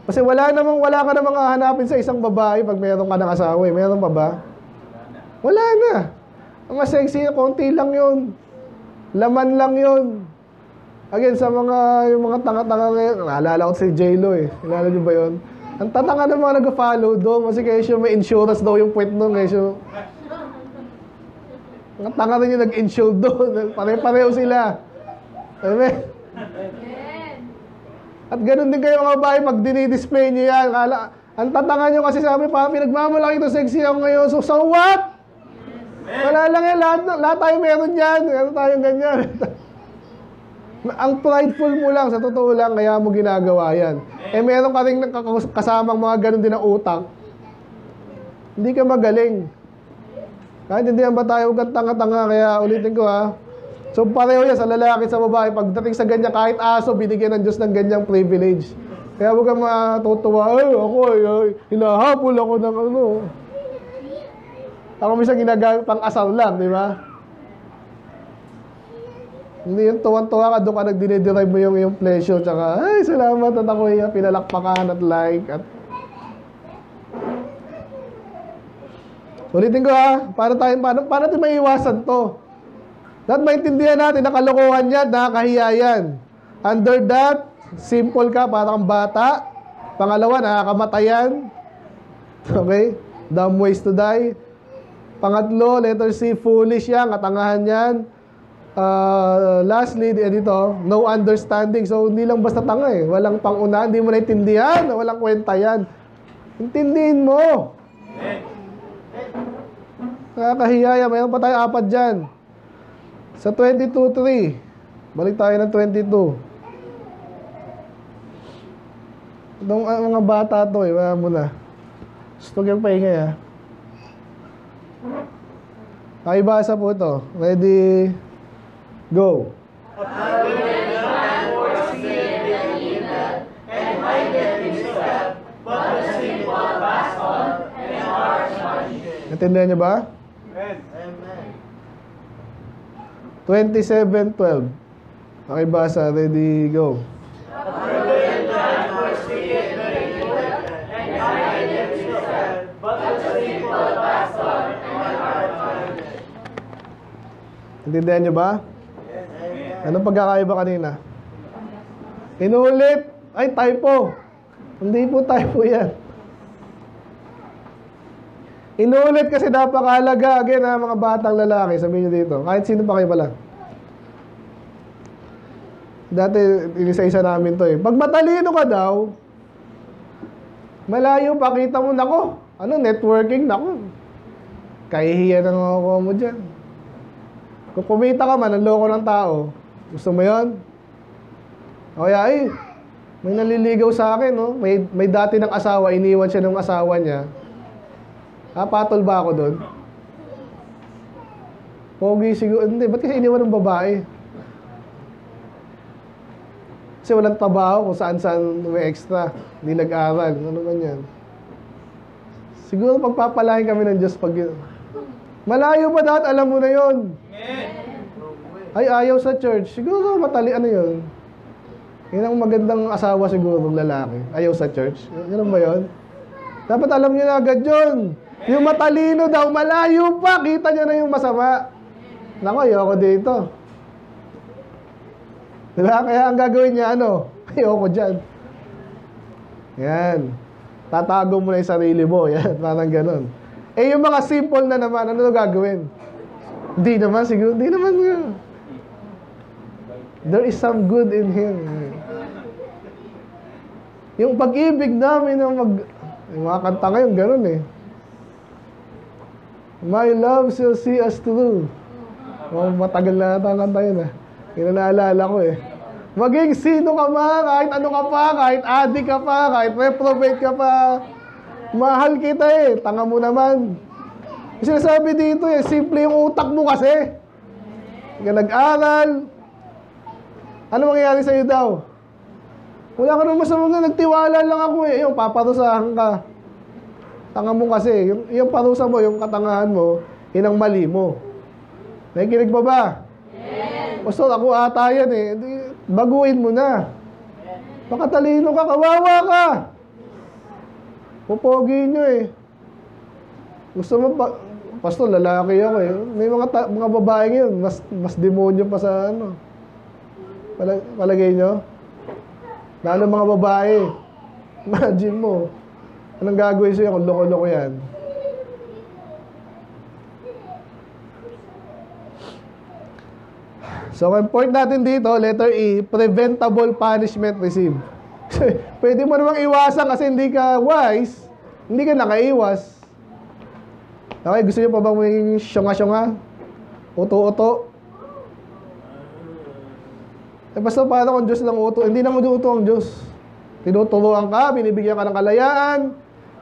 Kasi wala ka namang hahanapin sa isang babae pag meron ka ng asawa eh. Meron pa ba? Wala na. Ang sexy, konti lang yun. Laman lang yun. Again, yung mga tanga-tanga ngayon, naalala ko si J-Lo eh. Naalala niyo ba yun? Ang tatanga ng mga nag-follow doon, kasi kayo may insurance daw yung puwet doon. Ang tanga rin yung nag-insure doon. Pare-pareho sila. Amen? At ganun din kayo mga babae, pag dinidisplay nyo yan. Ang tatanga nyo kasi sabi pa, pinagmamalaki ito sexy ako ngayon. So what? Wala lang yan, lahat tayo meron yan. Meron tayong ganyan. Ang prideful mo lang, sa totoo lang, kaya mo ginagawa yan. Eh meron ka rin kasamang mga ganun din na utak. Hindi ka magaling. Kahit hindi ba tayo, huwag tanga-tanga, kaya ulitin ko ha. So pareho yan sa lalaki sa babae, pagdating sa ganyan, kahit aso, binigyan ng Diyos ng ganyang privilege. Kaya huwag kang matutuwa, hinahabol ako ng Ako minsan ginagamit pang asal lang, di ba? Hindi yung tuwan-tuwa ka, doon ka nagdiniderive mo yung pleasure, tsaka, ay, salamat at ako pinalakpakan at like, at... Ulitin ko ha, paano natin maiiwasan to? Dapat maintindihan natin, nakalokohan yan, nakakahiya yan. Under that, simple ka, parang bata. Pangalawa, nakakamatay. Okay? Dumb ways to die. Pangatlo, letter C, foolish yan, katangahan yan. Lastly, dito, no understanding. So, hindi lang basta tanga eh. Walang pangunahan, hindi mo naintindihan, walang kwenta yan. Intindihin mo. Nakakahiya yan. Mayroon pa tayo 4 dyan. Sa 22:3. Balik tayo ng 22. Itong mga bata to eh. Wala mo na. Gusto kayong paingay ha. Pakibasa po ito. Ready? Go. Natindihan niyo ba? Amen. 27:12. Pakibasa. Ready? Go. Natindihan niyo ba? Anong pagkakaiba kanina? Inulit. Ay, typo. Hindi po typo yan. Inulit kasi napakahalaga. Again ha, mga batang lalaki, sabihin nyo dito. Kahit sino pa kayo pala. Dati, inisa-isa namin to eh. Pag matalino ka daw, malayo pa, kita mo, nako. Ano, networking, nako. Kahihiyan ang ako mo dyan. Kung kumita ka man, ang loko ng tao, gusto mo yun? O kaya, ay, may naliligaw sa akin, no? May dati ng asawa, iniwan siya ng asawa niya. Patol ba ako doon? Pogi siguro. Hindi, ba't kasi iniwan ng babae? Kasi walang trabaho kung saan-saan may extra. Hindi nag-aral. Ano man yan? Siguro pagpapalain kami ng Diyos pag yun. Malayo pa dapat, alam mo na yun. Ay, ayaw sa church. Siguro matali, ano yun? Yun ang magandang asawa siguro ng lalaki. Ayaw sa church. Ganun ba yun? Dapat alam niyo na agad yun. Yung matalino daw, malayo pa. Kita niya na yung masama. Naku, ayoko dito. Diba? Kaya ang gagawin niya, ano? Ayoko dyan. Yan. Tatago mo na yung sarili mo. Yan, parang ganun. Eh, yung mga simple na naman, ano gagawin? Hindi naman, siguro. Hindi naman. There is some good in him. Yung pag-ibig namin, yung mga kanta ngayon, ganun eh. My love shall see us through. Matagal na ata ang kanta yun ah. Yun na naalala ko eh. Maging sino ka man, kahit ano ka pa, kahit adik ka pa, kahit reprobate ka pa, mahal kita eh. Tanga mo naman. Yung sinasabi dito eh, simple yung utak mo kasi. Hindi ka nag-aral. Ano mangyayari sa'yo daw? Wala ka naman masama nga, nagtiwala lang ako eh. Yung paparusahan ka. Tanga mo kasi. Yung parusa mo, yung katangahan mo, yun ang mali mo. Nakikinig pa ba? Yes. Pastor, ako ata yan eh. Baguhin mo na. Baka talino ka, kawawa ka. Pupogi nyo eh. Gusto mo pa, Pastor, lalaki ako eh. May mga babae ngayon, mas demonyo pa sa ano. Palagay nyo? Lalo mga babae. Imagine mo. Anong gagawin sa'yo kung loko-loko yan? So, ang point natin dito, letter E, preventable punishment received. Pwede mo namang iwasan kasi hindi ka wise, hindi ka nakaiwas. Okay, gusto nyo pa bang may syonga-syonga? Uto-uto? Eh, basta paano kung Diyos lang uto? Hindi naman uto ang Diyos. Tinuturuan ka, binibigyan ka ng kalayaan,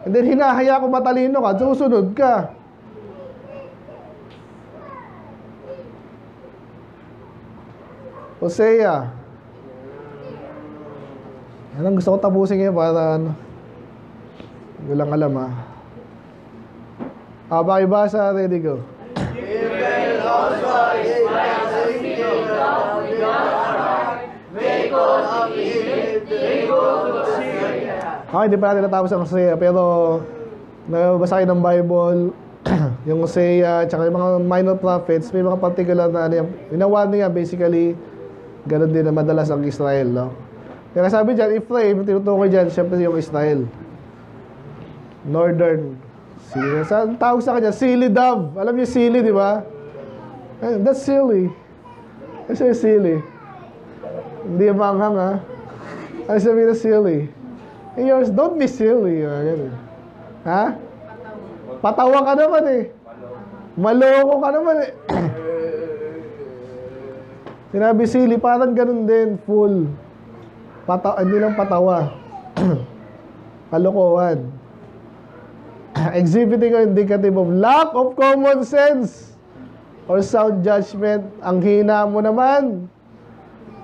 and then hinahaya kung matalino ka, susunod ka. Hosea. Yan ang gusto ko tapusin ngayon para ano, walang alam ha. Pakibasa, ready go. Okay, hindi pa natin natapos ang Hosea, pero nabasa kayo ng Bible, yung Hosea, tsaka yung mga minor prophets, may mga particular na ano, inawan niya basically, ganun din na madalas ang Israel, no? Kaya sabi dyan, Ephraim, tinutukoy dyan, syempre yung Israel. Northern. Saan tawag sa kanya? Silly dove. Alam niyo silly, di ba? That's silly. That's silly. Hindi manghang, ha? Ano sabihin na silly? Yours, don't be silly. Ha? Patawa ka naman eh. Maloko ka naman eh. Sinabi silly, parang ganun din, full. Hindi lang patawa. Kalokohan. Exhibiting an indicative of lack of common sense. or sound judgment. Ang hina mo naman.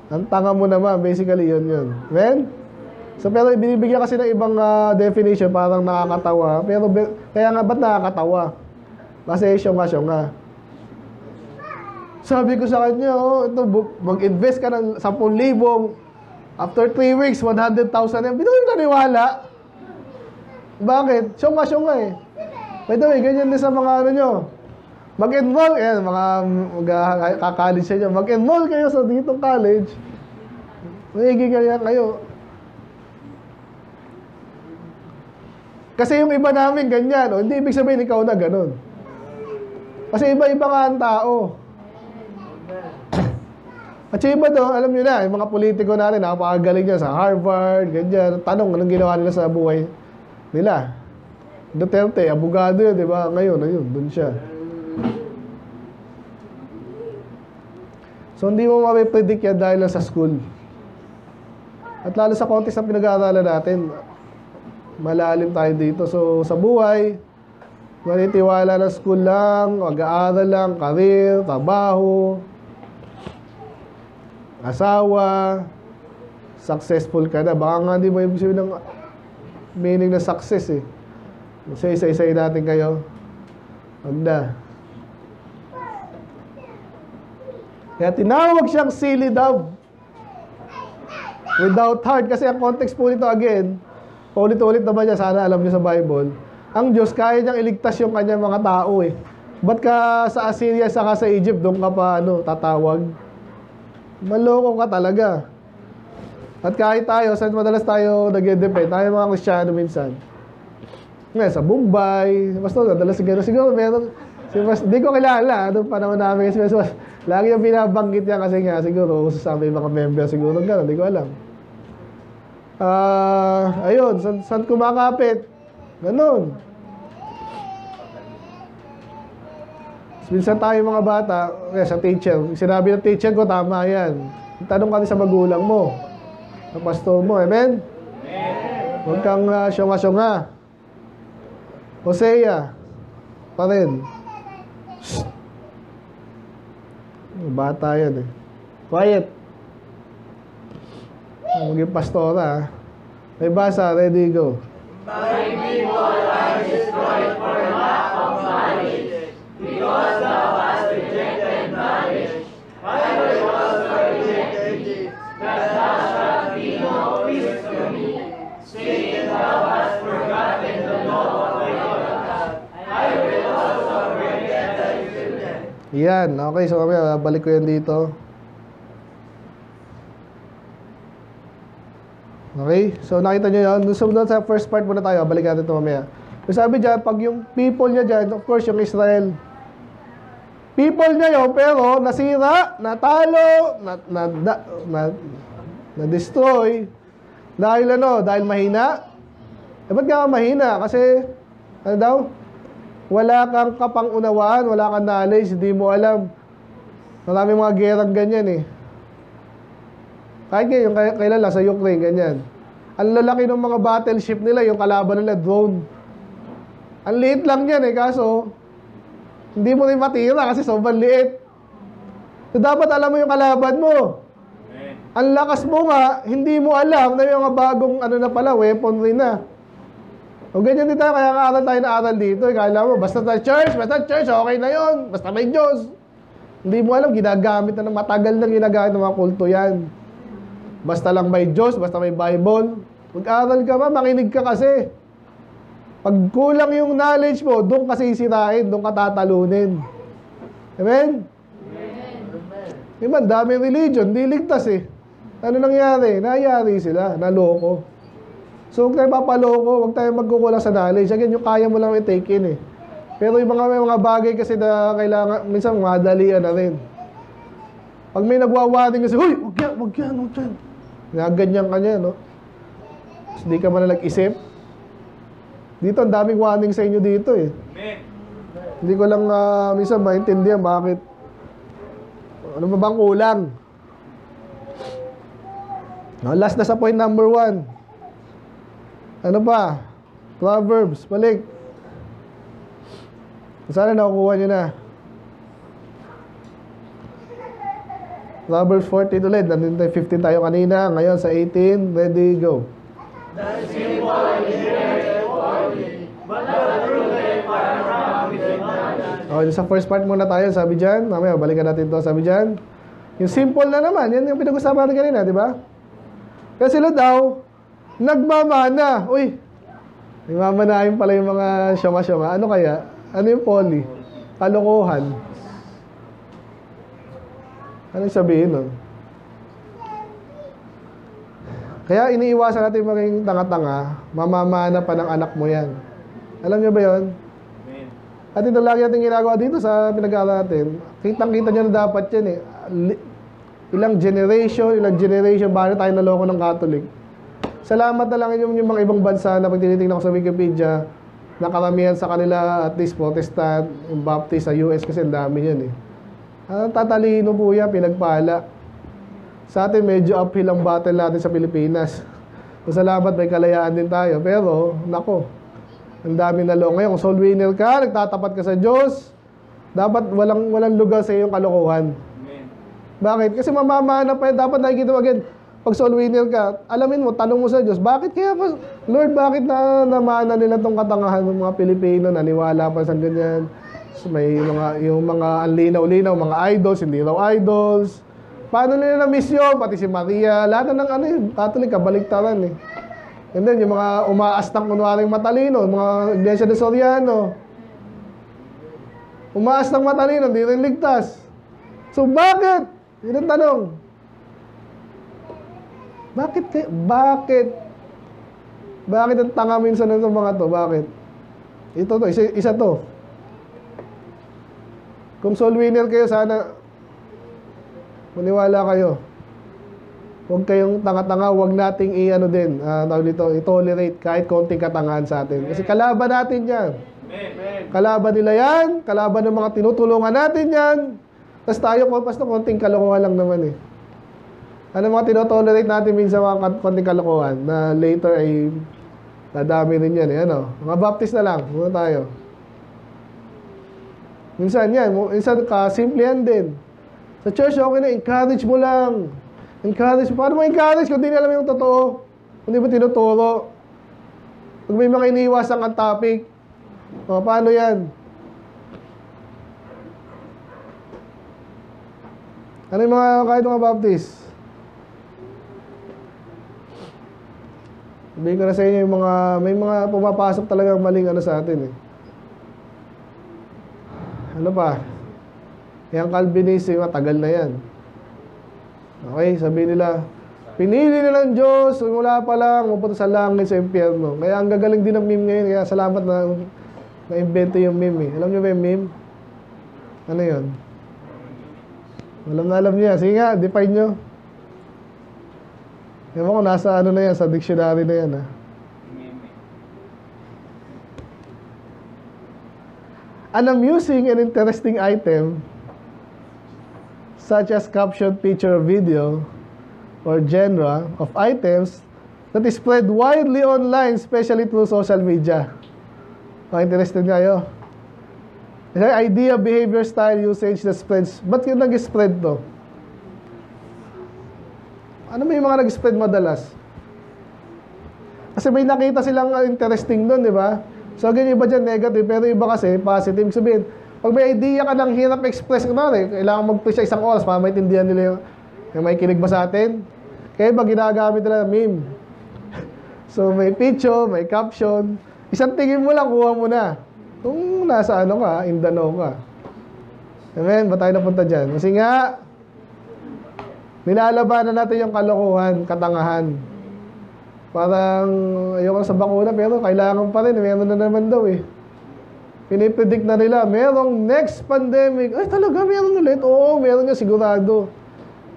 Ang tanga mo naman. Basically, yun. Amen? So, pero binibigyan kasi ng ibang definition, parang nakakatawa. Pero, kaya nga, ba't nakakatawa? Kasi syonga. Sabi ko sa kanya, mag-invest ka ng 10,000. After 3 weeks, 100,000 yan. Hindi ko naniwala. Bakit? Syonga eh. By the way, ganyan din sa mga nyo. Mag-enroll, mga kakacollege sa inyo. Mag-enroll kayo sa ditong college. Magiging kaya kayo. Kasi yung iba namin ganyan, hindi ibig sabihin ikaw na ganun. Kasi iba-iba nga ang tao. At yung iba doon, alam nyo na, yung mga politiko natin, napakagaling niya sa Harvard, ganyan. Tanong, anong ginawa nila sa buhay nila? Duterte, abogado yun, di ba? Ngayon, ayun, doon siya. So, hindi mo mapipredict yan dahil lang sa school. At lalo sa context na pinag-aaralan natin, malalim tayo dito. So, sa buhay, manitiwala na school lang, mag-aaral lang, career, trabaho, asawa, successful ka na. Baka nga hindi mo ibig sabihin ng meaning na success eh. Kasi isa-isayin natin kayo. Huwag na. Kaya tinawag siyang silly dove. Without heart. Kasi ang context po nito again, ulit-ulit naman niya, sana alam niyo sa Bible, ang Diyos kaya niyang iligtas yung kanyang mga tao eh. Ba't ka sa Assyria saka sa Egypt, doon ka pa tatawag? Maloko ka talaga. At kahit tayo, saan madalas tayo nag-depend? Tayo mga Kristyano minsan. Ngayon, sa Mumbai, basta madalas siguro meron. Hindi ko kilala, noong panahon namin kasi lagi yung binabanggit niya kasi nga siguro, sa mga member siguro gano'n, hindi ko alam. Ayun, saan kumakapit? Ganon. Minsan tayo mga bata, sa teacher, sinabi ng teacher ko, tama yan. Tanong ka sa magulang mo, sa pastor mo, amen? Huwag kang syonga-syonga. Hosea, pa rin. Shh. Bata yan eh. Quiet. Maging pastora. May basa, ready, go. My people are destroyed for lack of knowledge, because thou hast rejected knowledge. I will also reject thee, that thou shalt be no priest to me. Seeing thou hast forgotten the law of thy God, I will also reject thy children. Yan, okay, so mamaya balik ko yan dito. Okay? So, nakita nyo yun. Doon sa first part muna tayo. Balik natin ito mamaya. So, sabi dyan, pag yung people niya dyan, of course, yung Israel. People niya yun, pero nasira, natalo, na-destroy. Dahil Dahil mahina. Ba't ka mahina? Kasi, ano daw? Wala kang kapang-unawaan, wala kang knowledge, hindi mo alam. Maraming mga gerang ganyan eh. Kahit ngayon, kailan lang sa Ukraine, ganyan. Ang lalaki ng mga battleship nila, yung kalaban nila, drone. Ang liit lang yan eh, kaso, hindi mo rin matira kasi sobrang liit. So, dapat alam mo yung kalaban mo. Ang lakas mo nga, hindi mo alam na yung mga bagong na pala, weaponry na. O ganyan din tayo, kaya aral tayo na aral dito. Kala mo, basta church, okay na yon, basta may Diyos. Hindi mo alam, ginagamit na ng matagal na ginagamit ng mga kulto yan. Basta lang may Diyos, basta may Bible. Mag-aral ka ba, makinig ka kasi. Pag kulang yung knowledge mo, doon ka sisirain, doon ka tatalunin. Amen? Amen. Dami religion, di ligtas eh. Ano nangyari? Nayari sila, naloko. So, huwag tayo papaloko, huwag tayo magkukulang sa knowledge. Again, yung kaya mo lang i-take in eh. Pero yung mga bagay kasi na kailangan, minsan madalian na rin. Pag may nagwawaring kasi, huy, wag yan. Ganyan ka niya, no? So, di ka man nag-isip. Dito, ang daming warning sa inyo dito eh. Hindi ko lang minsan maintindihan bakit. Ano ba bang kulang? No, last na sa point number 1. Ano pa? Proverbs, balik. Sana nakukuha nyo na. Proverbs 14 ulit. Nandun tayo 15 tayo kanina. Ngayon sa 18. Ready, go. The simple inherit poverty, but the prudent are crowned with abundance. Okay, sa first part muna tayo. Sabi dyan. Mamaya, balikan natin to. Sabi dyan. Yung simple na naman. Yan yung pinag-usapan natin kanina, di ba? Kasi sila daw, nagmamana. Uy, nagmamanahin pala yung mga syama-syama. Ano kaya? Ano yung poly? Kalokohan. Anong sabihin nun? Kaya iniiwasan natin maging tanga-tanga, mamamana pa ng anak mo yan. Alam nyo ba yun? At ito lagi natin ginagawa dito sa pinag-aaral natin. Kitang-kita nyo na dapat yan eh. Ilang generation, bakit tayo naloko ng Catholic? Salamat na lang yung mga ibang bansa na pag tinitingnan ko sa Wikipedia, na karamihan sa kanila, at least Protestant, yung Baptist sa US, kasi ang dami yan eh. Tatalino po yan, pinagpala. Sa atin, medyo uphill ang battle natin sa Pilipinas. Salamat, may kalayaan din tayo. Pero, nako, ang dami na lo. Ngayon, kung soul winner ka, nagtatapat ka sa Diyos, dapat walang lugar sa iyong kalokohan. Amen. Bakit? Kasi mamamana pa yan. Dapat nakikita mo again, pag soul winner ka, alamin mo, tanong mo sa Diyos, bakit kaya pa, Lord, bakit namana nila tong katangahan ng mga Pilipino, naniwala pa sa ganyan? So, may yung mga anlinaw-linaw, mga idols, hindi raw idols. Paano nila na-miss yun? Pati si Maria, lahat na ng yung Catholic, kabaliktaran eh. And then, yung mga umaastang kunwaring matalino, mga Iglesia de Soriano. Umaastang matalino, hindi rin ligtas. So, bakit? Yun ang tanong. Bakit ang tanga minsan ng mga to? Bakit? Ito to, isa to. Kung soul winner kayo, sana maniwala kayo. Huwag kayong tanga-tanga, huwag nating i-tolerate kahit konting katangahan sa atin. Kasi kalaban natin yan. Kalaban nila yan, kalaban ng mga tinutulungan natin yan. Tapos tayo, basta konting kalokohan lang naman eh. Ano mga tinotolerate natin minsan mga konting kalokohan na later ay nadami rin yan eh. Ano? Mga Baptist na lang, muna tayo. Minsan yan, minsan simple yan din. Sa church, okay na, encourage mo lang. Encourage mo. Paano mo encourage kung di alam yung totoo? Kung di mo tinuturo? Pag may mga iniiwasan kang topic, paano yan? Ano yung kahit mga Baptist? Sabihin ko na sa inyo yung may mga pumapasok talagang maling sa atin eh. Ano pa? Yung Calvinism, matagal na yan. Okay, sabihin nila, pinili nila ng Diyos, mula pa lang, mapunta sa langit, sa impyerno. Kaya ang gagaling din ng meme ngayon, kaya salamat na na-invento yung meme eh. Alam nyo ba yung meme? Ano yun? Alam niyo yan. Sige nga, define nyo. Ewan ko, nasa na yan, sa dictionary na yan ha. An amusing and interesting item such as caption, picture, video, or genre of items that is spread widely online, especially through social media. Interested kayo? Idea, behavior, style, usage that spreads. Ba't yung nag-spread to? Ano may mga nag-spread madalas? Kasi may nakita silang interesting doon, di ba? So, ganyan iba dyan negative, pero iba kasi positive. Sabihin, pag may idea ka ng hirap express, kailangan mag-preach sa 1 oras para maintindihan nila yung may kinig ba sa atin. Kaya iba ginagamit nila meme. So, may picture, may caption. Isang tingin mo lang, kuha mo na. Kung nasa ka, Indano ka. Amen? Ba tayo napunta dyan? Kasi nga, nilalabanan natin yung kalokohan, katangahan. Parang, ayoko sa bakuna, pero kailangan pa rin. Meron na naman daw eh. Pinipredict na nila, merong next pandemic. Ay, talaga, meron ulit. Oo, meron nga sigurado.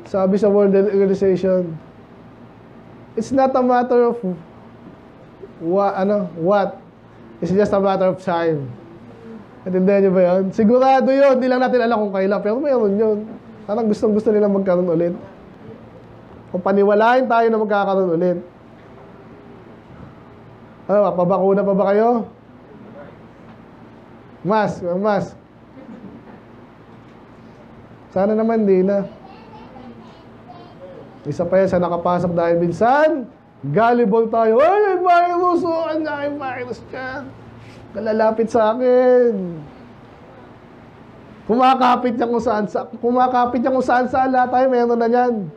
Sabi sa World Health Organization. It's not a matter of what. It's just a matter of time. Natindihan niyo ba yun? Sigurado yun. Hindi lang natin alam kung kailan. Pero meron yun. Parang gustong-gusto nila magkaroon ulit. Kung paniwalain tayo na magkakaroon ulit. Ano, pabakuna pa ba kayo? Mask. Sana naman di na. Isa pa yan sa nakapasok dahil minsan, gullible tayo. Ay, may virus! Oh, ang laking virus ka. Kalalapit sa akin. Kumakapit niya kung saan saan lahat tayo, meron na yan.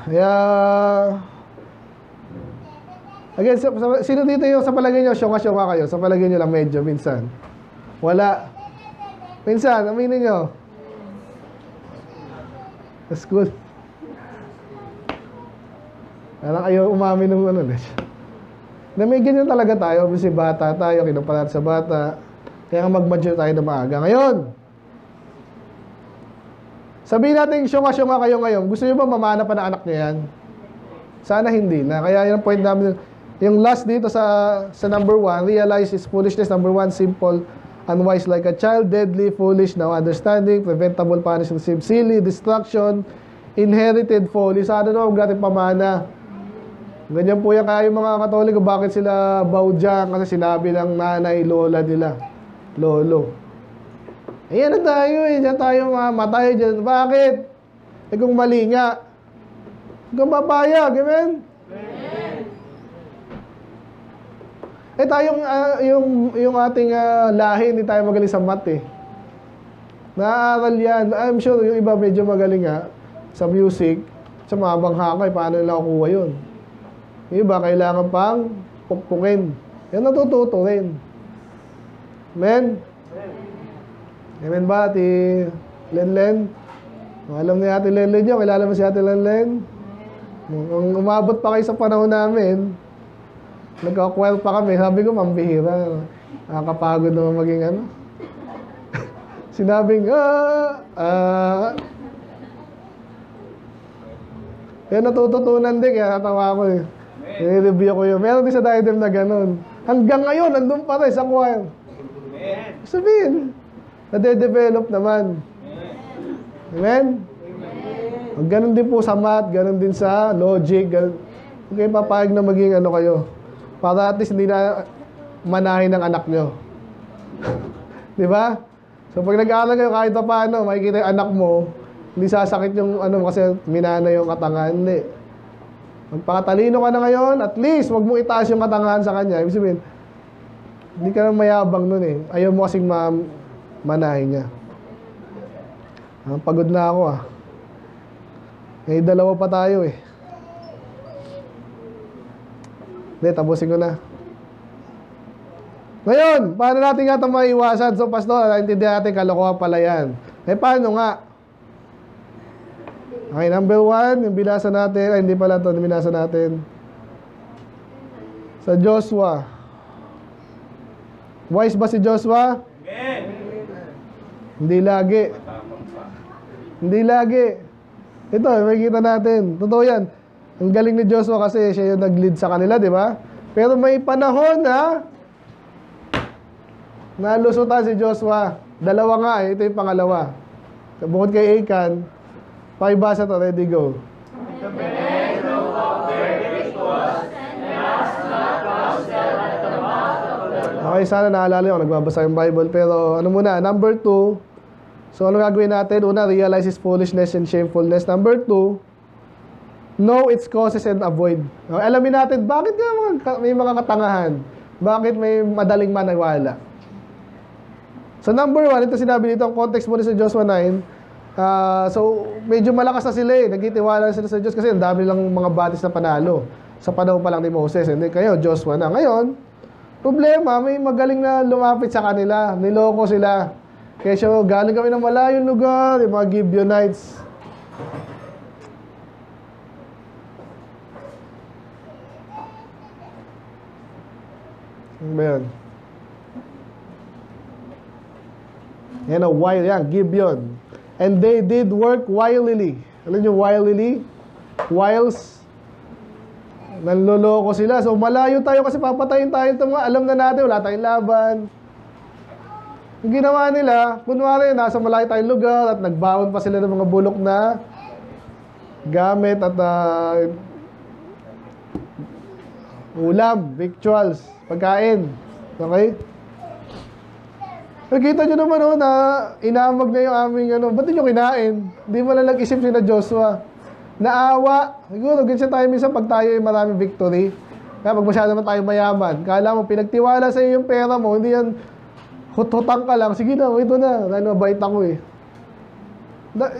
Kaya, again, sino dito yung sa palagay nyo, syonga-syonga kayo? Sa palagay nyo lang medyo, minsan. Wala. Minsan, aminin nyo. That's good. Parang ayaw umamin ng ano. Na may ganyan talaga tayo. Obviously, bata tayo, kinumpalat sa bata. Kaya mag-mature tayo na maaga. Ngayon, sabihin natin, syonga-syonga kayo ngayon. Gusto nyo ba mamana pa ng anak nyo yan? Sana hindi na. Kaya yung point namin, yung last dito sa number 1, realize is foolishness. Number 1, simple, unwise like a child, deadly, foolish, now understanding, preventable, punishment, silly, destruction, inherited folly. Sana naman huwag natin pamana. Ganyan po yan kaya yung mga Katoliko, bakit sila baudyan? Kasi sinabi ng nanay, lola nila, lolo. Ayan na tayo eh, dyan tayo mamatay dyan. Bakit? Eh kung mali nga, kung papayag, amen? Eh tayong, yung ating lahi, hindi tayo magaling sa math eh. Naaaral yan. I'm sure yung iba medyo magaling sa music, sa mga banghakay, paano nila kukuha yun? Yung iba, kailangan pang pukpukin. Yan natututo rin. Amen? Amen ba, Ati Lenlen? Alam ni Ati Lenlen nyo, kilala mo si Ati Lenlen? Kung umabot pa kayo sa panahon namin, nagka-acquire pa kami, sabi ko, mambihira. Nakakapagod naman maging ano. Sinabing, Kaya natututunan din, kaya natawa ko eh. I-review ko yun. Meron din sa diadem na ganun. Hanggang ngayon, nandun pa rin sa choir. Sabihin, nade-develop naman. Amen? Ganun din po sa math, ganun din sa logic, ganun. Okay, papayag na maging ano kayo. Para at least hindi na manahin ng anak nyo. Di ba? So pag nag-aaral kayo kahit pa paano, makikita yung anak mo, hindi sasakit yung ano kasi minana yung katangahan. Hindi. Magpakatalino ka na ngayon, at least wag mo itaas yung katangahan sa kanya. Ibig sabihin, hindi ka nang mayabang nun eh. Ayaw mo kasing manahin niya. Pagod na ako May dalawa pa tayo eh. Hindi, tapusin ko na. Ngayon, paano natin nga ito maiwasan? So, pastor, naintindihan natin kalokohan pala yan. Eh, paano nga? Okay, number 1, yung binasa natin, ay hindi pala ito, yung binasa natin. Sa Joshua. Wise ba si Joshua? Amen. Hindi lagi. Hindi lagi. Ito, makikita natin. Totoo yan. Ang galing ni Joshua kasi siya yung nag-lead sa kanila, di ba? Pero may panahon nalusutan si Joshua. Dalawa nga eh. Ito yung pangalawa. Bukod kay Achan, pakibasa to, ready, go. The men broke up their rituals and asked not counsel at the mouth of the Lord. Okay, sana naalala yung nagbabasa yung Bible. Pero ano muna, number 2. So ano gagawin natin? Una, realize his foolishness and shamefulness. Number 2, know its causes and avoid. Okay, alamin natin, bakit nga may mga katangahan? Bakit may madaling maniwala? So number 1, ito sinabi dito, ang context mo sa Joshua 9. So medyo malakas na sila eh. Nagtitiwala sila sa Diyos kasi ang dami lang mga batis na panalo. Sa panahon pa lang ni Moses. Hindi kayo, Joshua na. Ngayon, problema, may magaling na lumapit sa kanila. Niloko sila. Kaya siya, galing kami ng malayong lugar, yung mga Gibeonites. Ano ba yan? Yan ang wild, yan, Gibeon. And they did work wilily. Alam nyo, wilily? Wiles. Nanloloko sila. So, malayo tayo kasi papatayin tayo ito mga alam na natin, wala tayong laban. Yung ginawa nila, kunwari, nasa malayo tayong lugar at nagbaon pa sila ng mga bulok na gamit at ulam, victuals, pagkain. Okay? Nakita nyo naman na inamag na yung aming ba't nyo kinain? Hindi mo lang nag-isip si na Joshua. Naawa. Siguro, ganyan tayo minsan pag tayo yung maraming victory. Kaya pag masyado naman tayo mayaman, kala mo, pinagtiwala sa iyo yung pera mo, hindi yan, hut-hutang ka lang. Sige na, ito na. Dahil mabait ako eh.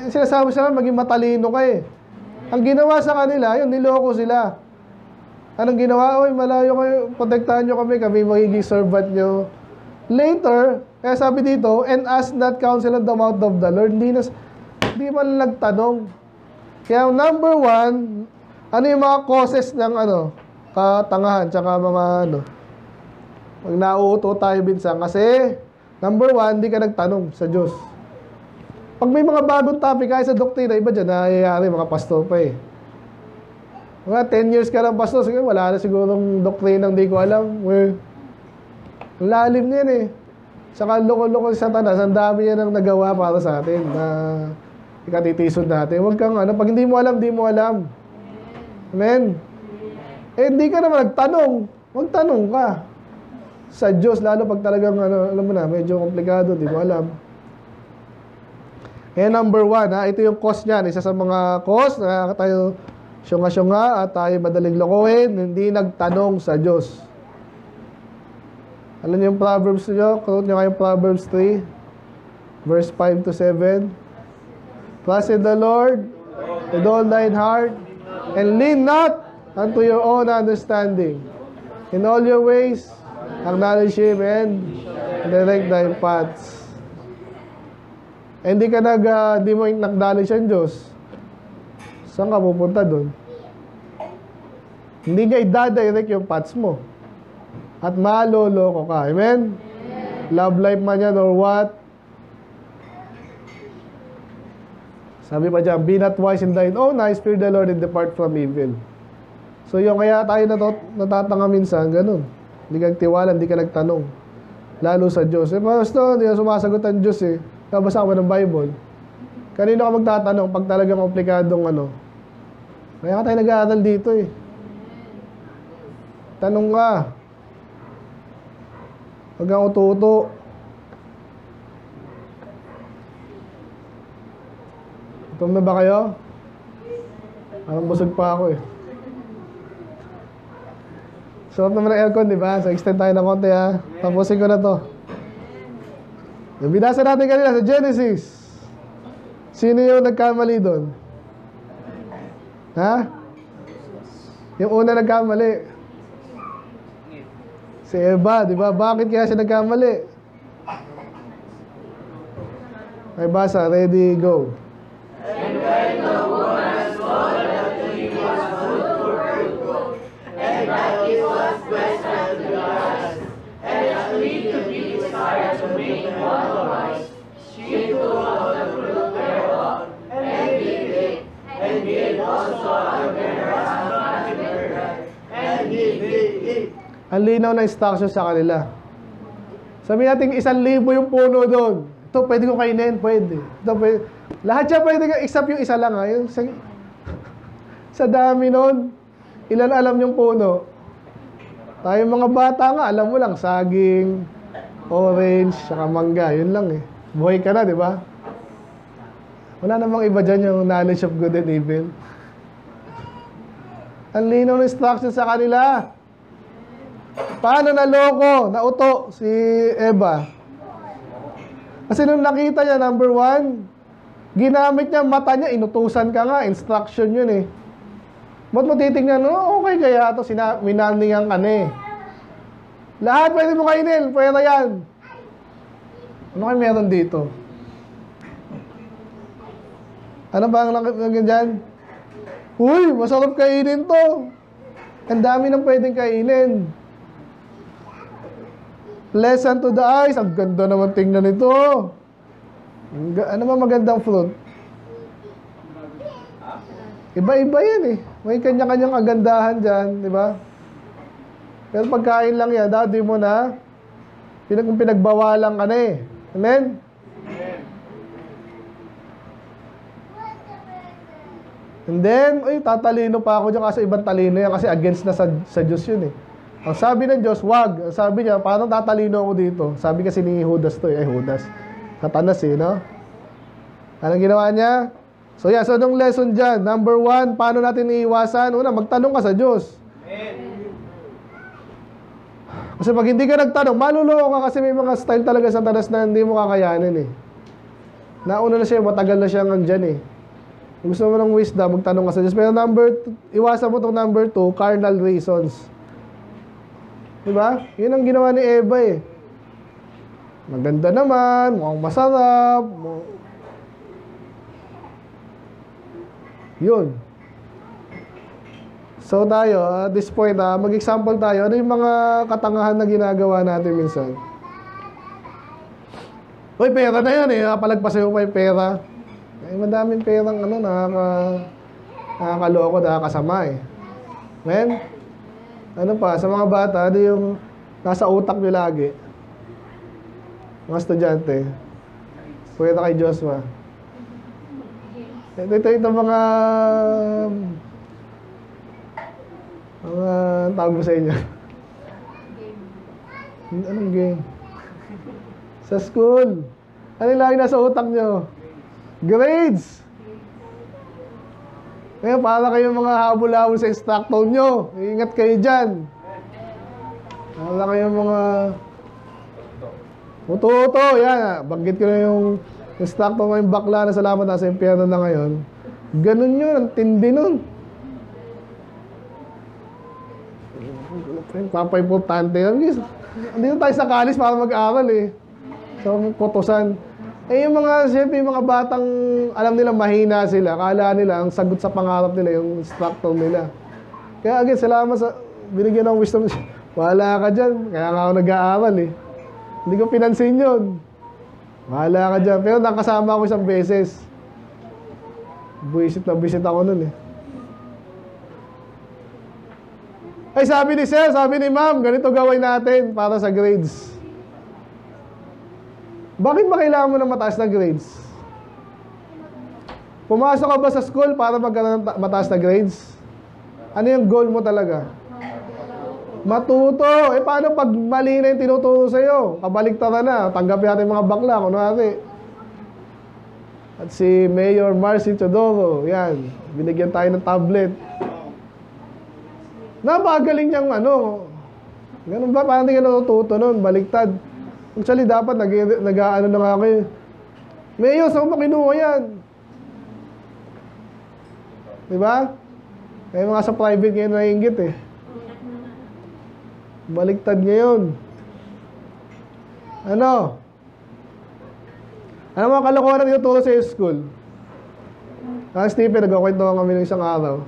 Sinasabi sila, maging matalino ka eh. Ang ginawa sa kanila, yun, niloko sila. Anong ginawa? Oy, malayo kayo, protektahan nyo kami magiging servant nyo. Later, kaya sabi dito, and ask not counsel on the mouth of the Lord. Hindi man nagtanong. Kaya number one, ano yung mga causes ng katangahan, tsaka mga pag nauuto tayo minsan. Kasi, number one, hindi ka nagtanong sa Diyos. Pag may mga bagong topic, kaya sa doktrina, iba dyan, nangyayari, mga pastor pa eh. Mga 10 years ka lang pastor, sige, wala na sigurong doktrina hindi ko alam. Ang lalim niyan eh. Saka loko-loko si Satanas, ang dami niya nang nagawa para sa atin na ikatitisod natin. Huwag kang pag hindi mo alam, hindi mo alam. Amen? Hindi ka naman nagtanong. Magtanong ka. Sa Diyos, lalo pag talagang, alam mo na, medyo komplikado, hindi mo alam. Number one, ito yung cause niyan. Isa sa mga cause na tayo syunga-syunga at tayo madaling lokohin, hindi nagtanong sa Diyos. Alam niyo yung Proverbs niyo? Quote niyo kayong Proverbs 3, verse 5 to 7. Trust in the Lord with all thine heart, and lean not unto your own understanding. In all your ways, acknowledge Him and direct thy paths. Hindi ka hindi mo acknowledge ang Diyos. Saan ka pupunta doon? Hindi niya i-direct yung paths mo. At maloloko ka. Amen? Love life man yan or what? Sabi pa dyan, be not wise in thine own eyes, fear the Lord and depart from evil. So yung kaya tayo natatanga minsan, ganun. Hindi ka nagtiwala, hindi ka nagtanong. Lalo sa Diyos. Pastor, hindi na sumasagot ang Diyos eh. Kabasa ko ng Bible. Kanino ka magtatanong pag talagang komplikadong Kaya ka tayo nag-aaral dito eh. Tanong ka. Huwag kang uto-uto. Gutom na ba kayo? Parang busog pa ako eh. Sarap naman ng aircon, di ba? So extend tayo ng konti ha. Tapusin ko na to. Yung binasa natin kanina sa Genesis. Sino yung nagkamali doon? Ha? Yung una nagkamali. Si Eva, di ba? Bakit kaya siya nagkamali? May basa, ready, go. And when the woman saw that the tree was good for fruit, and that it was pleasant to the eyes, and a tree to be desired to make one wise, she took of the fruit thereof, and did it, and gave also unto her husband with her, and he did eat. Ang linaw na instruction sa kanila. Sabi natin 1,000 yung puno doon. Ito, pwede ko kainin, pwede. Ito, pwede. Lahat siya pwede, except yung isa lang. Yung sa dami nun, ilan alam yung puno? Tayo mga bata nga, alam mo lang, saging, orange, saka mangga. Yun lang eh. Buhay ka na, di ba? Wala namang iba dyan yung knowledge of good and evil. Ang linaw ng instruction sa kanila. Paano naloko, nauto si Eva? Kasi nung nakita niya, number one, ginamit niya mata niya, inutusan ka nga, instruction yun eh. Ba't mo titignan, okay kaya ito, minarningan ka na eh. Lahat pwede mo kainin, pwede yan. Ano kayo meron dito? Ano ba ang lagyan dyan? Uy, masarap kainin to. Ang dami nang pwedeng kainin. Pleasant to the eyes. Ang ganda naman tingnan nito. Ano ba magandang fruit? Iba-iba yan eh. May kanya-kanyang kagandahan dyan, di ba? Pero pagkain lang yan, dati mo na, kung pinagbawalan ka na eh. Amen? And then, tatalino pa ako dyan kasi ibang talino yan kasi against na sa Diyos yun eh. Ang sabi ng Diyos, wag. Ang sabi niya, paano tatalino ako dito? Sabi kasi ni Judas to, Judas. Satanas no? Anong ginawa niya? So yeah, so anong lesson dyan? Number 1, paano natin iiwasan? Una, magtanong ka sa Diyos. Kasi pag hindi ka nagtanong, maluloko ka kasi may mga style talaga sa Satanas na hindi mo kakayanin Nauna na siya, matagal na siya nandyan Kung gusto mo ng wisdom, magtanong ka sa Diyos. Pero iwasan mo itong number 2, carnal reasons. Diba? Yun ang ginawa ni Eva Maganda naman, mukhang masarap. Yun. So tayo, at this point, mag-example tayo. Ano yung mga katangahan na ginagawa natin minsan? Uy, pera na yan Palagpasayo pa yung pera. Madaming perang nakakaloko, nakakasama Men? Ano pa, sa mga bata, ano yung nasa utak nyo lagi? Mga estudyante. Pwede kay Joshua. Ito mga tawag mo sa inyo. Anong game? Sa school. Ano yung lagi nasa utak nyo? Grades. Kaya para kayong mga habol-habol sa instructor nyo. Ingat kayo dyan. Para kayong mga uto-uto. Yan. Banggit ko na yung instructor mo yung bakla na salamat nasa impyerno na ngayon. Ganun yun. Ang tindi nun. Papa-importante yun. Andito tayo sa college para mag-aral So, kutusan. Yung mga, siyempre, yung mga batang alam nila mahina sila. Akala nila, ang sagot sa pangarap nila, yung instructor nila. Kaya again, salamat sa binigyan ng wisdom. Wala ka dyan. Kaya nga ako nag-aaral Hindi ko pinansin yun. Wala ka dyan. Pero nakasama ako isang beses. Buisit na buisit ako nun Ay, sabi ni sir, sabi ni ma'am, ganito gawin natin para sa grades. Bakit ba kailangan mo ng mataas na grades? Pumasok ka ba sa school para magkaroon ng mataas na grades? Ano yung goal mo talaga? Matuto. Paano pag mali na yung tinuturo sa'yo? Kabaliktaran na. Tanggapin natin mga bakla. Kunwari. At si Mayor Marcy Teodoro. Yan. Binigyan tayo ng tablet. Napagaling niyang Ganun ba? Parang hindi ka natututo nun. Baliktad. Actually, dapat nag-ano na nga kayo. Mayor, saan mo kinuha yan? Diba? Kaya mga sa private ngayon naiingit Baliktad ngayon. Ano mga kalokohan na tinuturo sa school? Stephen, nagkakwento kami ng isang araw.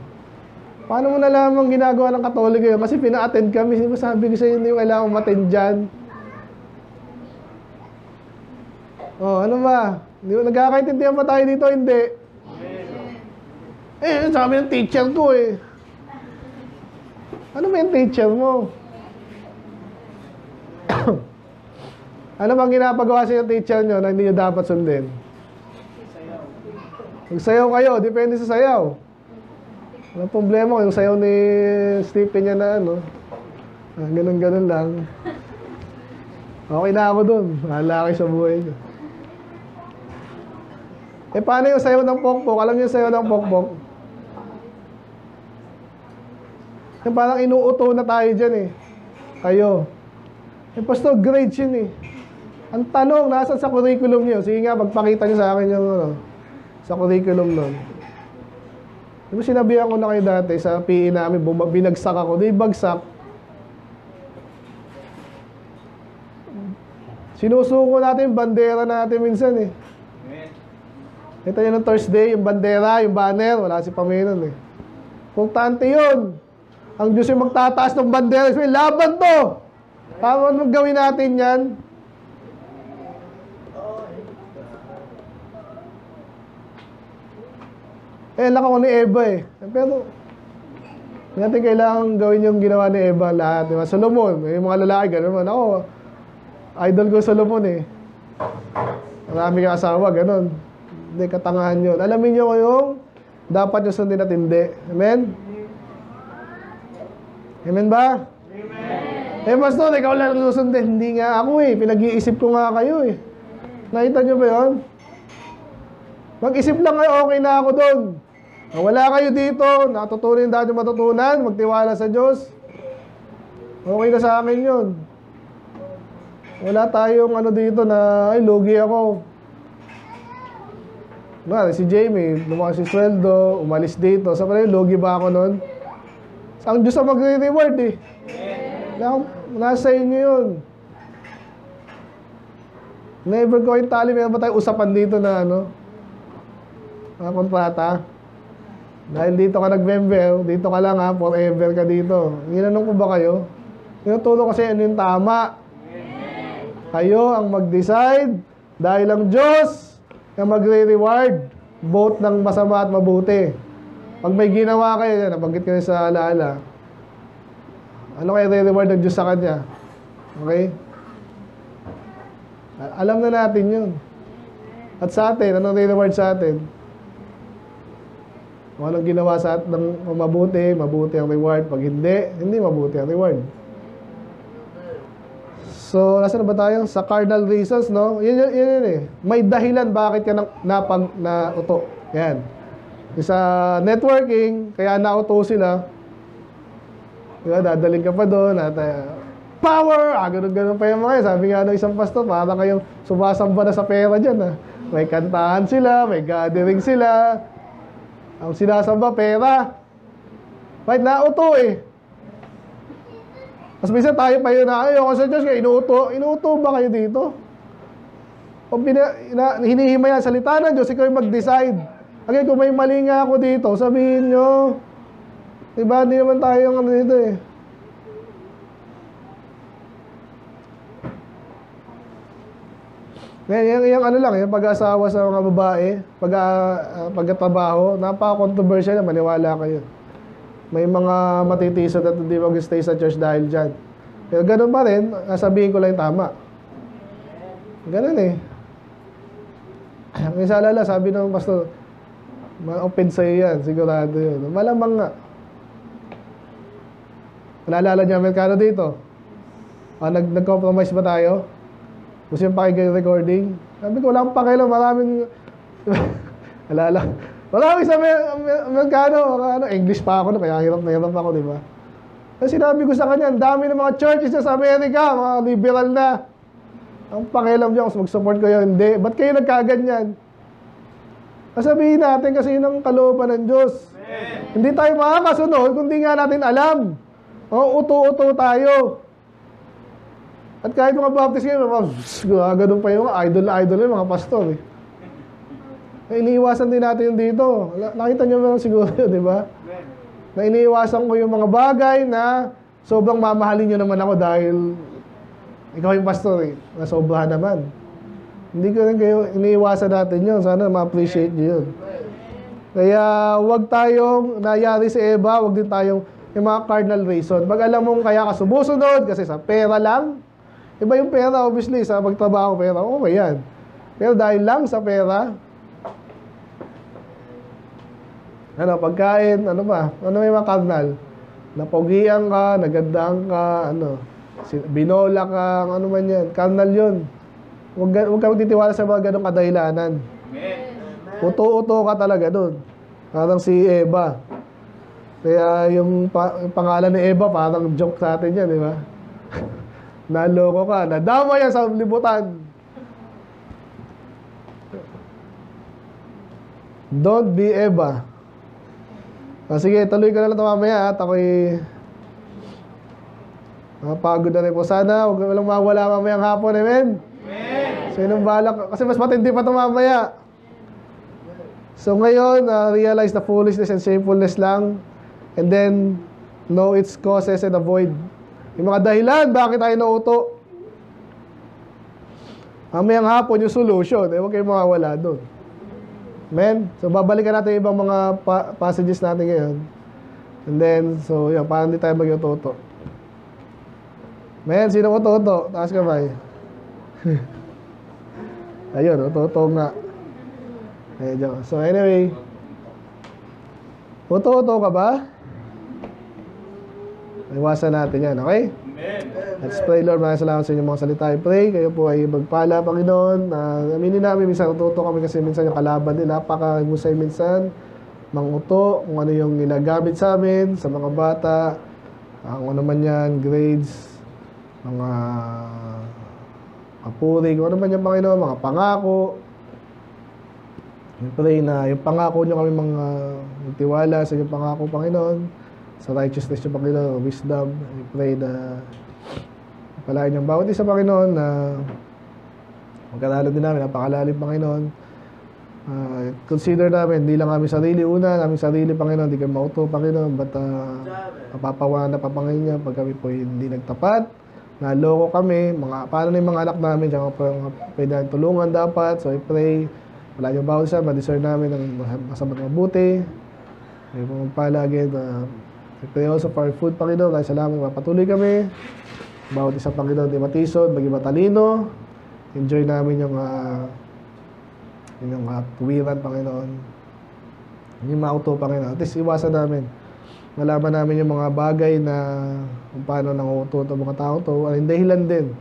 Paano mo nalaman ginagawa ng Katoliko yun? Kasi pina-attend kami. Sabi ko sa inyo, hindi mo kailangan ma-attend dyan. Ano ba? Nagkakaintindihan pa tayo dito? Hindi. Sabi ng teacher ko Ano ba yung teacher mo? Ano bang ginapagawa sa yung teacher nyo na hindi nyo dapat sundin? Magsayaw kayo, depende sa sayaw. Walang problema yung sayaw ni Stephen niya na ganun-ganun lang. Okay na ako dun. Mahala kayo sa buhay nyo. Paano yung sayaw ng pokpok? Alam niyo yung sayaw ng pokpok? Yung parang inuuto na tayo dyan Kayo. Pastor, grades yun Ang tanong, nasa sa curriculum niyo? Sige nga, magpakita niyo sa akin yung sa curriculum nun. Diba sinabihan ko na kayo dati sa PE namin, binagsak ako. Di bagsak. Sinusuko natin yung bandera natin minsan Ito yun ng Thursday, yung bandera, yung banner, wala si Panginoon Importante yun. Ang Diyos yung magtataas ng bandera. Laban to! Paano gawin natin yan? Laka ko ni Eva Pero, hindi natin kailangan gawin yung ginawa ni Eva lahat. Diba? Solomon, yung mga lalaki, gano'n. Ako, idol ko Solomon Marami kang asawa, gano'n. Hindi, katangahan yun. Alamin nyo yung dapat nyo sundin at hindi. Amen? Amen ba? Amen. Eh, pastor, ikaw lang susundin. Hindi nga ako eh. Pinag-iisip ko nga kayo eh. Nakita nyo ba yun? Mag-isip lang kayo, okay na ako doon. Wala kayo dito, natutunan yung dati matutunan, magtiwala sa Diyos. Okay na sa akin yun. Wala tayong ano dito na, ay, lugi ako. Si Jamie, lumakas si sweldo, umalis dito. Sa pala lugi ba ako nun? Ang Diyos ang magre-reward eh. Nasa inyo yun. Never ko yung tali. Meron ba tayo usapan dito na ano? Mga kontrata? Dahil dito ka nag-member, dito ka lang ha, forever ka dito. Ginanong ko ba kayo? Tinuturo kasi ano yung tama. Kayo ang mag-decide dahil ang Diyos ang magre-reward both ng masama at mabuti. Pag may ginawa kayo, nabanggit kayo sa alaala, ano kaya re-reward ng Diyos sa Kanya? Okay? Alam na natin yun. At sa atin, anong re-reward sa atin? Kung anong ginawa sa atin ng mabuti, mabuti ang reward. Pag hindi mabuti ang reward. So, nasa na ba tayo? Sa cardinal reasons, no? Yun eh. May dahilan bakit ka nauto. Yan. Sa networking, kaya nauto sila. Diba, dadaling ka pa doon at power! Ganun-ganun pa yung mga. Sabi nga ng isang pastor, parang kayong sumasamba na sa pera dyan. May kantahan sila, may gathering sila. Ang sinasamba, pera. Right, nauto eh. Mas minsan tayo pa yun na, ayoko sa Diyos, inuuto ba kayo dito? O hinihimay ang salita ng Diyos, ikaw yung mag-decide. Okay, kung may mali nga ako dito, sabihin nyo. Diba, hindi naman tayo yung ano dito eh. Yung ano lang, yung pag-asawa sa mga babae, pagkatrabaho, napaka-controversial na, maniwala kayo. May mga matitisod at hindi mag-stay sa church dahil dyan. Pero ganun pa rin, sabihin ko lang yung tama. Ganun eh. Minsan alala, sabi ng pastor, ma-open sa'yo yan, sigurado yun. Malamang nga. Naalala niya, Amerikano dito. Nag-compromise ba tayo? Gusto yung pakikrecording? Sabi ko, wala akong pakialam, maraming... Alala. Maraming sa Amerikano, English pa ako, kaya hirap na hirap ako, di ba? Kasi sinabi ko sa kanya, ang dami ng mga churches sa Amerika, mga liberal na. Ang pakialam niya, kung mag-support kayo, hindi. Ba't kayo nagkaganyan? Sabihin natin kasi yun ang kalooban ng Diyos. Amen. Hindi tayo makakasunod kung di nga natin alam. Uto-uto tayo. At kahit mga baptist kayo, ganun pa yung idol yung mga pastor eh. Iniiwasan din natin yung dito. Nakita nyo naman siguro yun, di ba? Na iniiwasan ko yung mga bagay na sobrang mamahalin nyo naman ako dahil ikaw yung pastor eh. Nasobrahan naman. Hindi ko rin kayo iniiwasan natin yun. Sana ma-appreciate nyo yun. Kaya wag tayong nayari si Eva, wag din tayong yung mga cardinal reason. Pag alam mong kaya ka sumusunod kasi sa pera lang, iba yung pera obviously, sa pagtrabaho pera, okay yan. Pero dahil lang sa pera, pagkain, ano ba? Ano may mga cardinal? Napogian ka, nagandang ka, binola ka, ano man yan. Cardinal yun. Huwag ka magtitiwala sa mga ganong kadahilanan. Uto-uto ka talaga dun. Parang si Eva. Kaya yung pangalan ni Eva, parang joke sa atin yan, di ba? Naloko ka, nadama yan sa libutan. Don't be Eva. Sige, tuloy ka na lang ito mamaya at ako'y pagod na rin po. Sana huwag walang mawala mamayang hapon, amen? Amen! So yun ang balak, kasi mas matindi pa ito mamaya. So ngayon, realize the foolishness and shamefulness lang, and then know its causes and avoid yung mga dahilan bakit tayo nauto. Mamayang hapon yung solution, huwag kayong mawawala doon. Amen? So, babalikan natin yung ibang mga passages natin ngayon. And then, so, yun, parang hindi tayo mag-uto-uto. Amen? Sino uto-uto? Taas ka ba? Ayun, uto-uto nga. Ayun, so, anyway. Uto-uto ka ba? Iwasan natin yan, okay? Let's pray, Lord. Maraming salamat sa inyong mga salita. I pray, kayo po ay magpala, Panginoon. Aminin namin, minsan natuto kami kasi minsan yung kalaban din, napaka-husay minsan, manguto, kung ano yung ginagamit sa amin, sa mga bata, kung ano man yan, grades, mga kapuri, kung ano man yan, Panginoon, mga pangako. I pray na yung pangako nyo kami mga tiwala sa inyong pangako, Panginoon, sa righteousness nyo, Panginoon, wisdom. I pray na palain yung bawat isa, Panginoon, na magkalalan din namin, napakalalim, Panginoon. Consider namin, hindi lang kami sarili una, namin sarili, Panginoon, hindi kami mauto, Panginoon, but mapapawanan na pa, Panginoon, pag kami po hindi nagtapat, naloko kami, paano na yung mga anak namin, diyan pwede namin tulungan dapat, so I pray, wala yung bawat isa, ma-discern namin ang masamang mabuti, ay pumapala again, I pray also for our food, Panginoon, dahil salamat, mapatuloy kami, bawat isang Panginoon, di matisod, maging matalino, enjoy namin yung tuwiran, Panginoon. Yung mauto, Panginoon. At least iwasan namin. Malaman namin yung mga bagay na kung paano nanguto itong mga tao to. Ang dahilan din.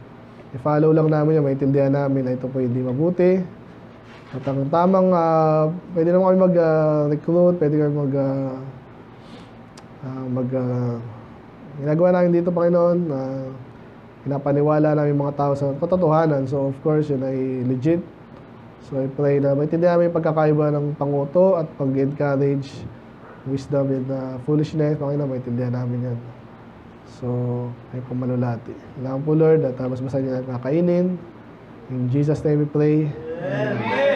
I-follow lang namin yung maintindihan namin na ito po hindi mabuti. At ang tamang, pwede naman kami mag-recruit, pwede kami ginagawa namin dito, Panginoon, pinapaniwala namin yung mga tao sa katotohanan. So, of course, yun ay legit. So, I pray na maintindihan namin yung pagkakaiba ng panguto at pag-encourage wisdom and foolishness. Panginoon, maintindihan namin yan. So, ay pumalulati. Kailangan po, Lord, at mas masaya na kakainin. In Jesus' name we pray. Amen.